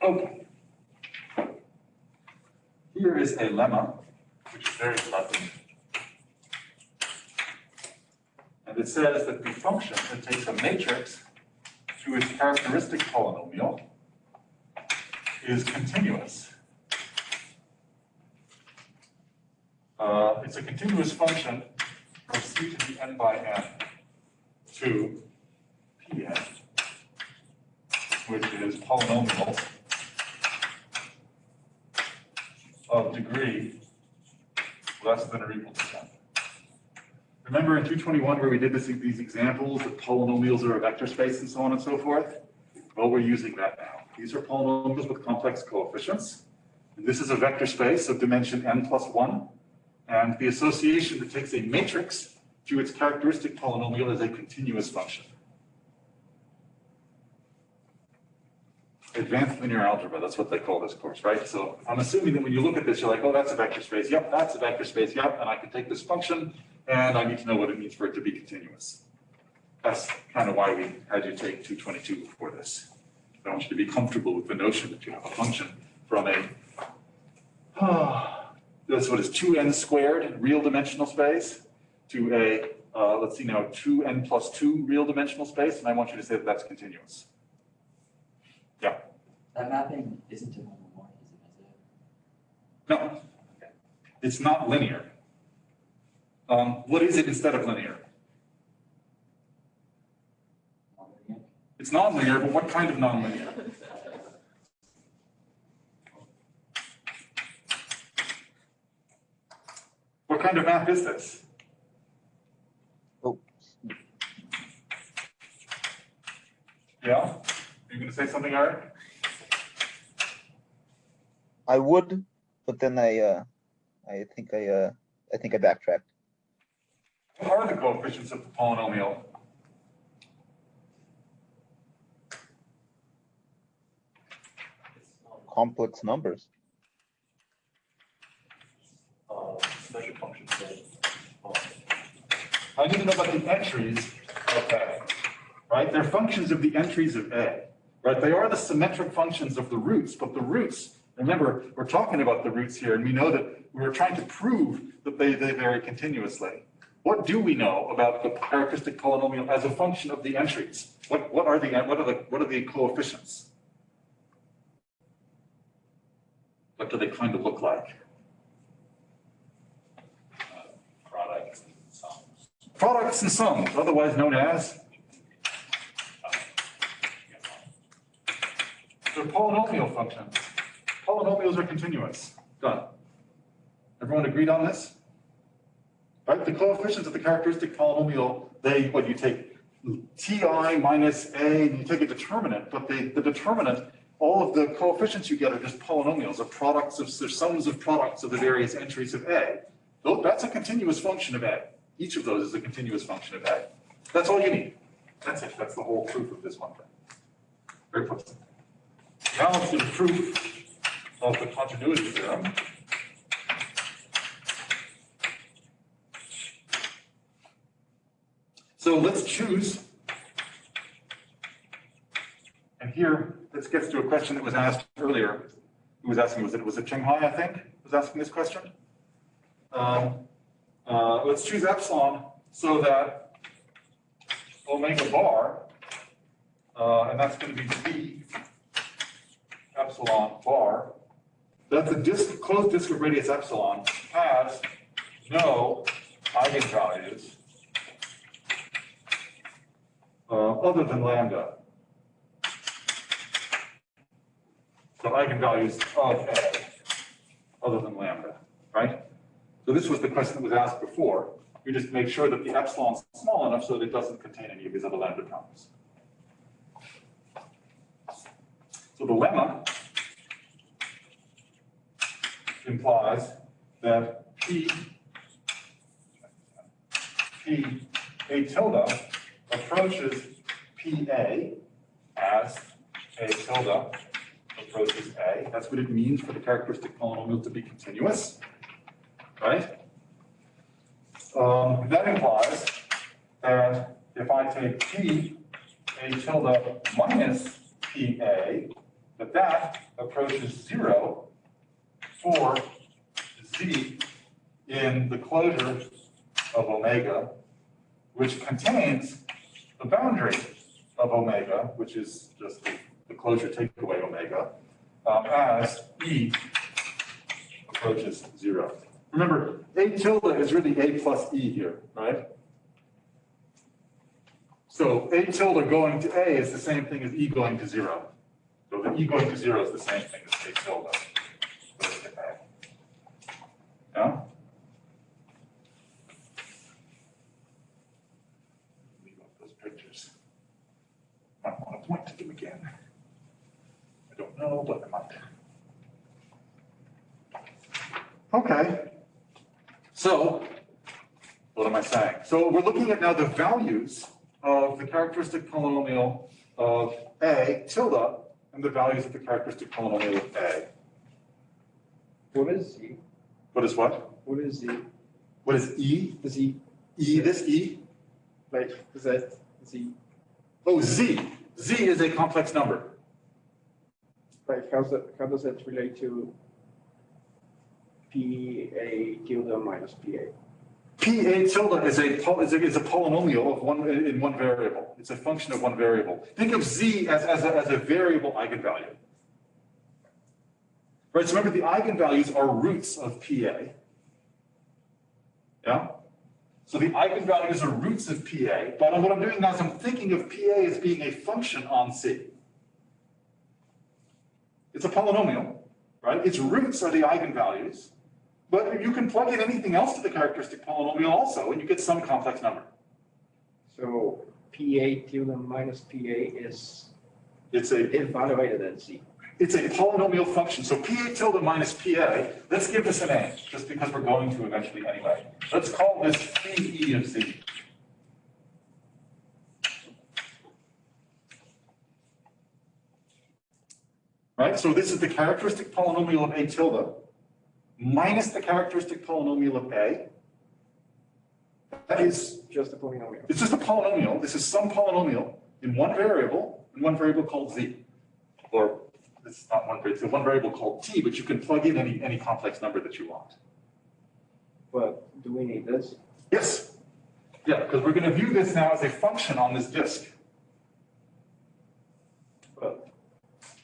Okay. Here is a lemma, which is very pleasant. And it says that the function that takes a matrix to its characteristic polynomial is continuous. It's a continuous function from c to the n by n to Pn, which is polynomial of degree less than or equal to 10. Remember in 221 where we did these examples that polynomials are a vector space and so on and so forth? Well, we're using that now. These are polynomials with complex coefficients. And this is a vector space of dimension n plus 1. And the association that takes a matrix to its characteristic polynomial is a continuous function. Advanced linear algebra, that's what they call this course, right? So I'm assuming that when you look at this, you're like, oh, that's a vector space. Yep, that's a vector space. Yep, and I can take this function, and I need to know what it means for it to be continuous. That's kind of why we had you take 222 for this. I want you to be comfortable with the notion that you have a function from a, that's what is 2n squared real dimensional space to a, let's see now, 2n plus 2 real dimensional space, and I want you to say that that's continuous. Yeah. That mapping isn't a homomorphism, is it? No, it's not linear. What is it instead of linear? Non-linear? It's nonlinear, but what kind of nonlinear? What kind of map is this? Oh, Yeah? You gonna say something, Eric? I would, but then I think I backtracked. What are the coefficients of the polynomial? Complex numbers. Special function. I need to know about the entries of A, right? They're functions of the entries of A, right? They are the symmetric functions of the roots, but the roots, remember, we're talking about the roots here, and we know that we're trying to prove that they vary continuously. What do we know about the characteristic polynomial as a function of the entries? What are the coefficients? What do they kind of look like? Products and sums. Products and sums, otherwise known as? They're polynomial functions. Polynomials are continuous. Done. Everyone agreed on this? Right? The coefficients of the characteristic polynomial, you take ti minus a, and you take a determinant, but the determinant, all of the coefficients you get are just polynomials, they're sums of products of the various entries of A. That's a continuous function of A. Each of those is a continuous function of A. That's all you need. That's it. That's the whole proof of this one thing. Very close. Now let's do the proof of the continuity theorem. So let's choose. And here, this gets to a question that was asked earlier. Who was asking, was it Qinghai, I think, was asking this question? Let's choose epsilon so that omega bar, and that's going to be V epsilon bar, that's a closed disk of radius epsilon, has no eigenvalues other than lambda. So eigenvalues of A other than lambda, right? So this was the question that was asked before. We just make sure that the epsilon is small enough so that it doesn't contain any of these other lambda terms. So the lemma implies that P A tilde approaches PA as A tilde approaches A. That's what it means for the characteristic polynomial to be continuous, right? That implies that if I take P A tilde minus PA, that approaches 0 for Z in the closure of omega, which contains the boundary of omega, which is just the closure takeaway omega, as E approaches 0. Remember, A tilde is really A plus E here, right? So A tilde going to A is the same thing as E going to 0. So the E going to 0 is the same thing as A tilde goes to A. Yeah? Leave up those pictures. Might want to point to them again. I don't know, but I might. Okay. So, what am I saying? So we're looking at now the values of the characteristic polynomial of A tilde and the values of the characteristic polynomial of A. What is Z? What is what? What is Z? What is E? Z. E, this E? Like Z. Oh, Z. Z is a complex number. Like, how does it relate to PA tilde minus PA? PA tilde is a polynomial of in one variable. It's a function of one variable. Think of Z as a variable eigenvalue. Right, so remember the eigenvalues are roots of PA. Yeah? So the eigenvalues are roots of PA, but what I'm doing now is I'm thinking of PA as being a function on C. It's a polynomial, right? Its roots are the eigenvalues, but you can plug in anything else to the characteristic polynomial also, and you get some complex number. So PA tilde minus PA is It's a evaluated at Z. It's a polynomial function. So PA tilde minus PA, let's give this a name, just because we're going to eventually anyway. Let's call this phi E of Z. Right, so this is the characteristic polynomial of A tilde minus the characteristic polynomial of A. That is, Just a polynomial. it's just a polynomial. This is some polynomial in one variable called Z. Or this is not one variable, it's a one variable called T, but you can plug in any complex number that you want. But do we need this? Yes. Yeah, because we're going to view this now as a function on this disk. But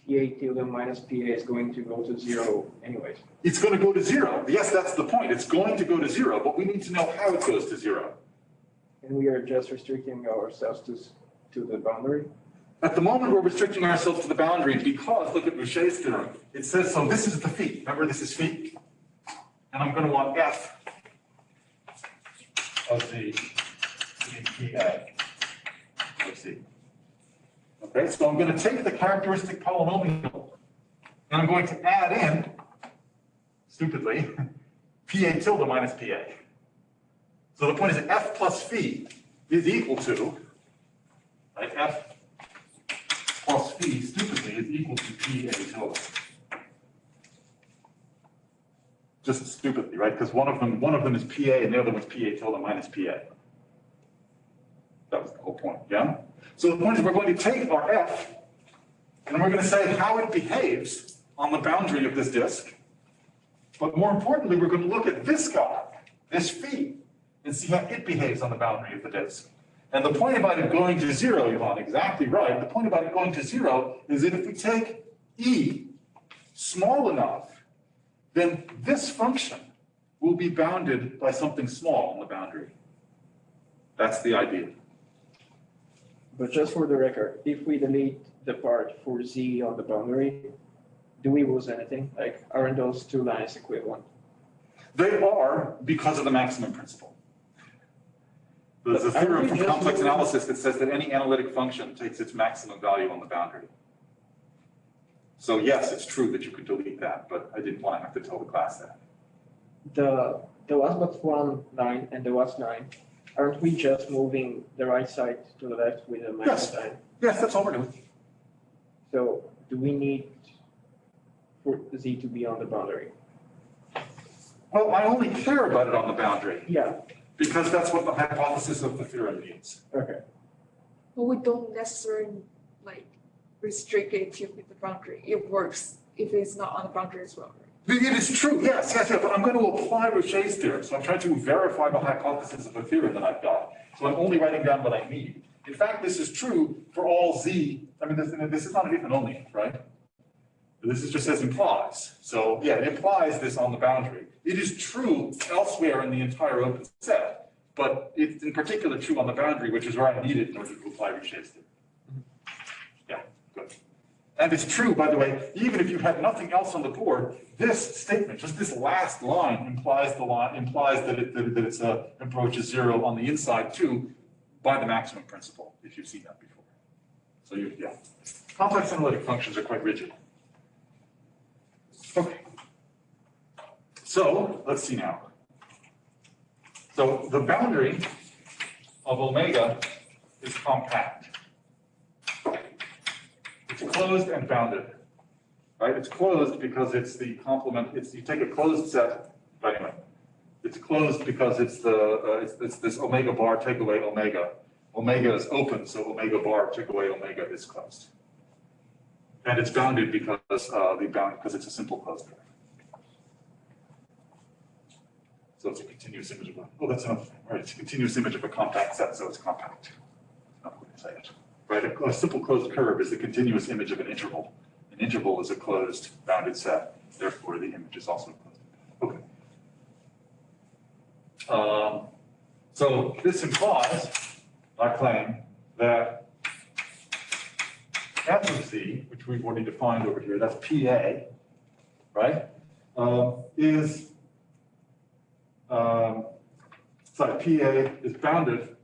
PA tilde minus PA is going to go to 0 anyways. It's going to go to 0. Yes, that's the point. It's going to go to 0, but we need to know how it goes to 0. And we are just restricting ourselves to the boundary. At the moment, we're restricting ourselves to the boundary because, look at Boucher's theorem. It says, so this is the phi. Remember, this is phi. And I'm going to want f of the PA of C. Okay, so I'm going to take the characteristic polynomial and I'm going to add in, stupidly, PA tilde minus PA. So the point is that f plus phi is equal to, right, f plus phi, stupidly, is equal to PA tilde. Just stupidly, right? Because one of them is PA and the other one's PA tilde minus PA. That was the whole point, yeah? So the point is we're going to take our f and we're going to say how it behaves on the boundary of this disk. But more importantly, we're going to look at this guy, this phi, and see how it behaves on the boundary of the disk. And the point about it going to 0, Yvonne, exactly right. The point about it going to 0 is that if we take E small enough, then this function will be bounded by something small on the boundary. That's the idea. But just for the record, if we delete the part for Z on the boundary, do we lose anything? Like, aren't those two lines equivalent? They are because of the maximum principle. There's a theorem from complex analysis that says that any analytic function takes its maximum value on the boundary. So yes, it's true that you could delete that, but I didn't want to have to tell the class that. The last but one line and the last line, aren't we just moving the right side to the left with a minus Yes. sign? Yes, that's all we're doing. So do we need for Z to be on the boundary? Well, I only care about it on the boundary Yeah, because that's what the hypothesis of the theorem means. okay. But we don't necessarily like restrict it to the boundary. It works if it's not on the boundary as well, right? It is true, yes, but I'm going to apply Boucher's theorem. So I'm trying to verify the hypothesis of a theorem that I've got. So I'm only writing down what I need. In fact, this is true for all Z. I mean, this is not an if and only, right? This is just as implies. So yeah, it implies this on the boundary. It is true elsewhere in the entire open set, but it's in particular true on the boundary, which is where I need it in order to apply Boucher's theorem. Yeah, good. And it's true, by the way, even if you had nothing else on the board, this statement, just this last line, implies that it approaches 0 on the inside too, by the maximum principle, if you've seen that before. So yeah, complex analytic functions are quite rigid. Okay. So let's see now. So the boundary of omega is compact. It's closed and bounded, right? It's closed because it's the complement. You take a closed set, but anyway, it's closed because it's it's this omega bar take away omega. Omega is open, so omega bar take away omega is closed. And it's bounded because because it's a simple closed curve. So it's a continuous image of a, oh, that's enough, right? It's a continuous image of a compact set, so it's compact. Not going to say it, right? A simple closed curve is the continuous image of an interval. An interval is a closed bounded set, therefore the image is also closed. Okay. So this implies, I claim, that f of z, which we've already defined over here, that's PA, right, PA is bounded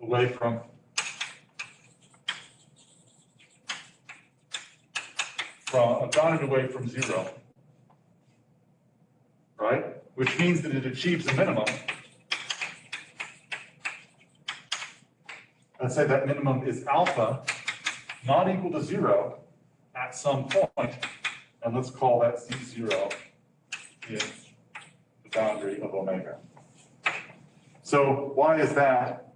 away from zero, right? Which means that it achieves a minimum. Let's say that minimum is alpha not equal to 0 at some point, and let's call that C0 in the boundary of omega. So why is that?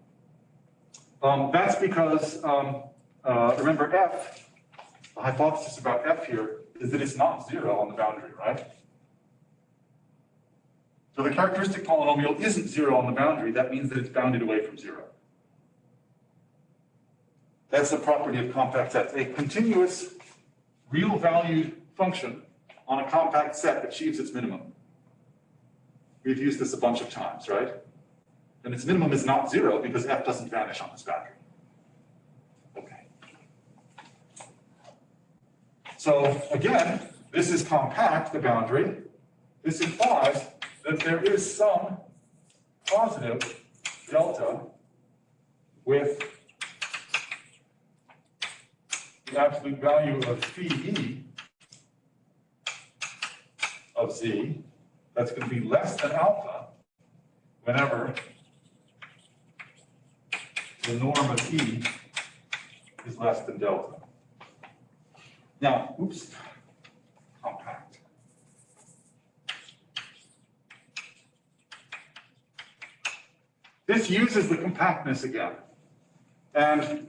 That's because, remember f, the hypothesis about f here is that it's not 0 on the boundary, right? So the characteristic polynomial isn't 0 on the boundary. That means that it's bounded away from 0. That's the property of compact sets. A continuous real valued function on a compact set achieves its minimum. We've used this a bunch of times, right? And its minimum is not 0 because f doesn't vanish on this boundary. Okay. So again, this is compact, the boundary. This implies that there is some positive delta with the absolute value of phi e of z that's going to be less than alpha whenever the norm of e is less than delta. Now, oops, compact. This uses the compactness again. And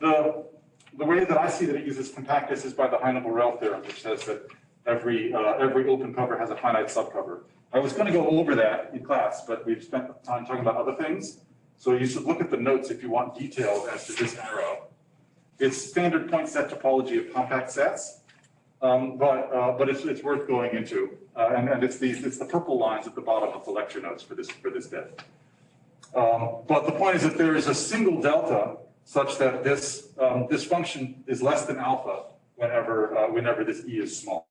the way that I see that it uses compactness is by the Heinel-Borel theorem, which says that every open cover has a finite subcover. I was going to go over that in class, but we've spent time talking about other things. So you should look at the notes if you want details as to this arrow. It's standard point set topology of compact sets, but it's worth going into, and it's the purple lines at the bottom of the lecture notes for this bit. But the point is that there is a single delta such that this function is less than alpha whenever this e is small.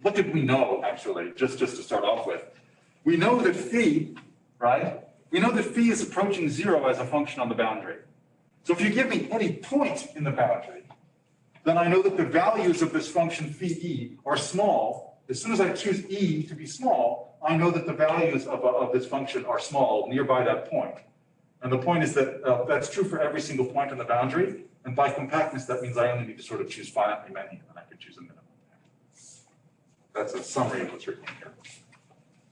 What did we know, actually, just to start off with? We know that phi, right? We know that phi is approaching 0 as a function on the boundary. So if you give me any point in the boundary, then I know that the values of this function phi e are small. As soon as I choose e to be small, I know that the values of this function are small nearby that point. And the point is that that's true for every single point on the boundary. And by compactness, that means I only need to sort of choose finitely many, and then I can choose a minimum. That's a summary of what's written here.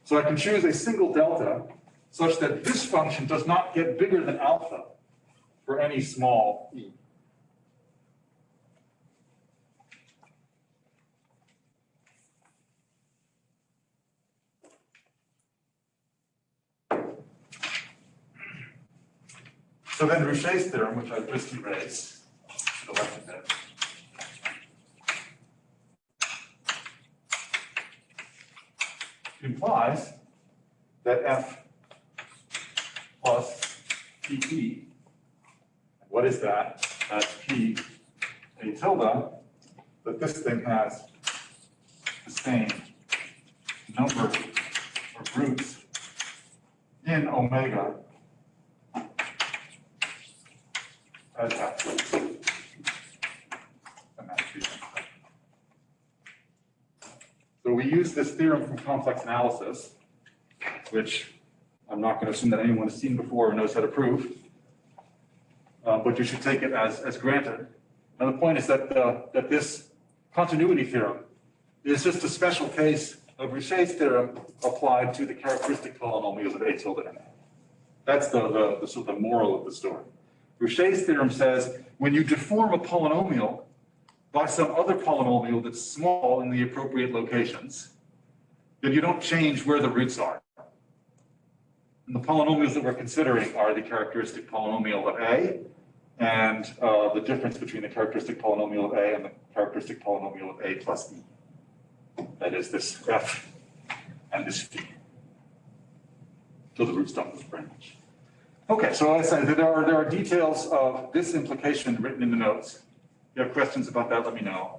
So I can choose a single delta such that this function does not get bigger than alpha for any small e. So then Rouché's theorem, which I've just erased to the left of it, implies that f plus pp, what is that? That's p a tilde, that this thing has the same number of roots in omega as f. So we use this theorem from complex analysis, which I'm not going to assume that anyone has seen before or knows how to prove, but you should take it as granted. And the point is that that this continuity theorem is just a special case of Rouché's theorem applied to the characteristic polynomials of a tilde and a. That's the sort of the moral of the story. Rouché's theorem says when you deform a polynomial by some other polynomial that's small in the appropriate locations, then you don't change where the roots are. And the polynomials that we're considering are the characteristic polynomial of A and the difference between the characteristic polynomial of A and the characteristic polynomial of A plus E. That is this F and this phi. So the roots don't move very much. Okay, so as I said, there are details of this implication written in the notes. If you have questions about that, let me know.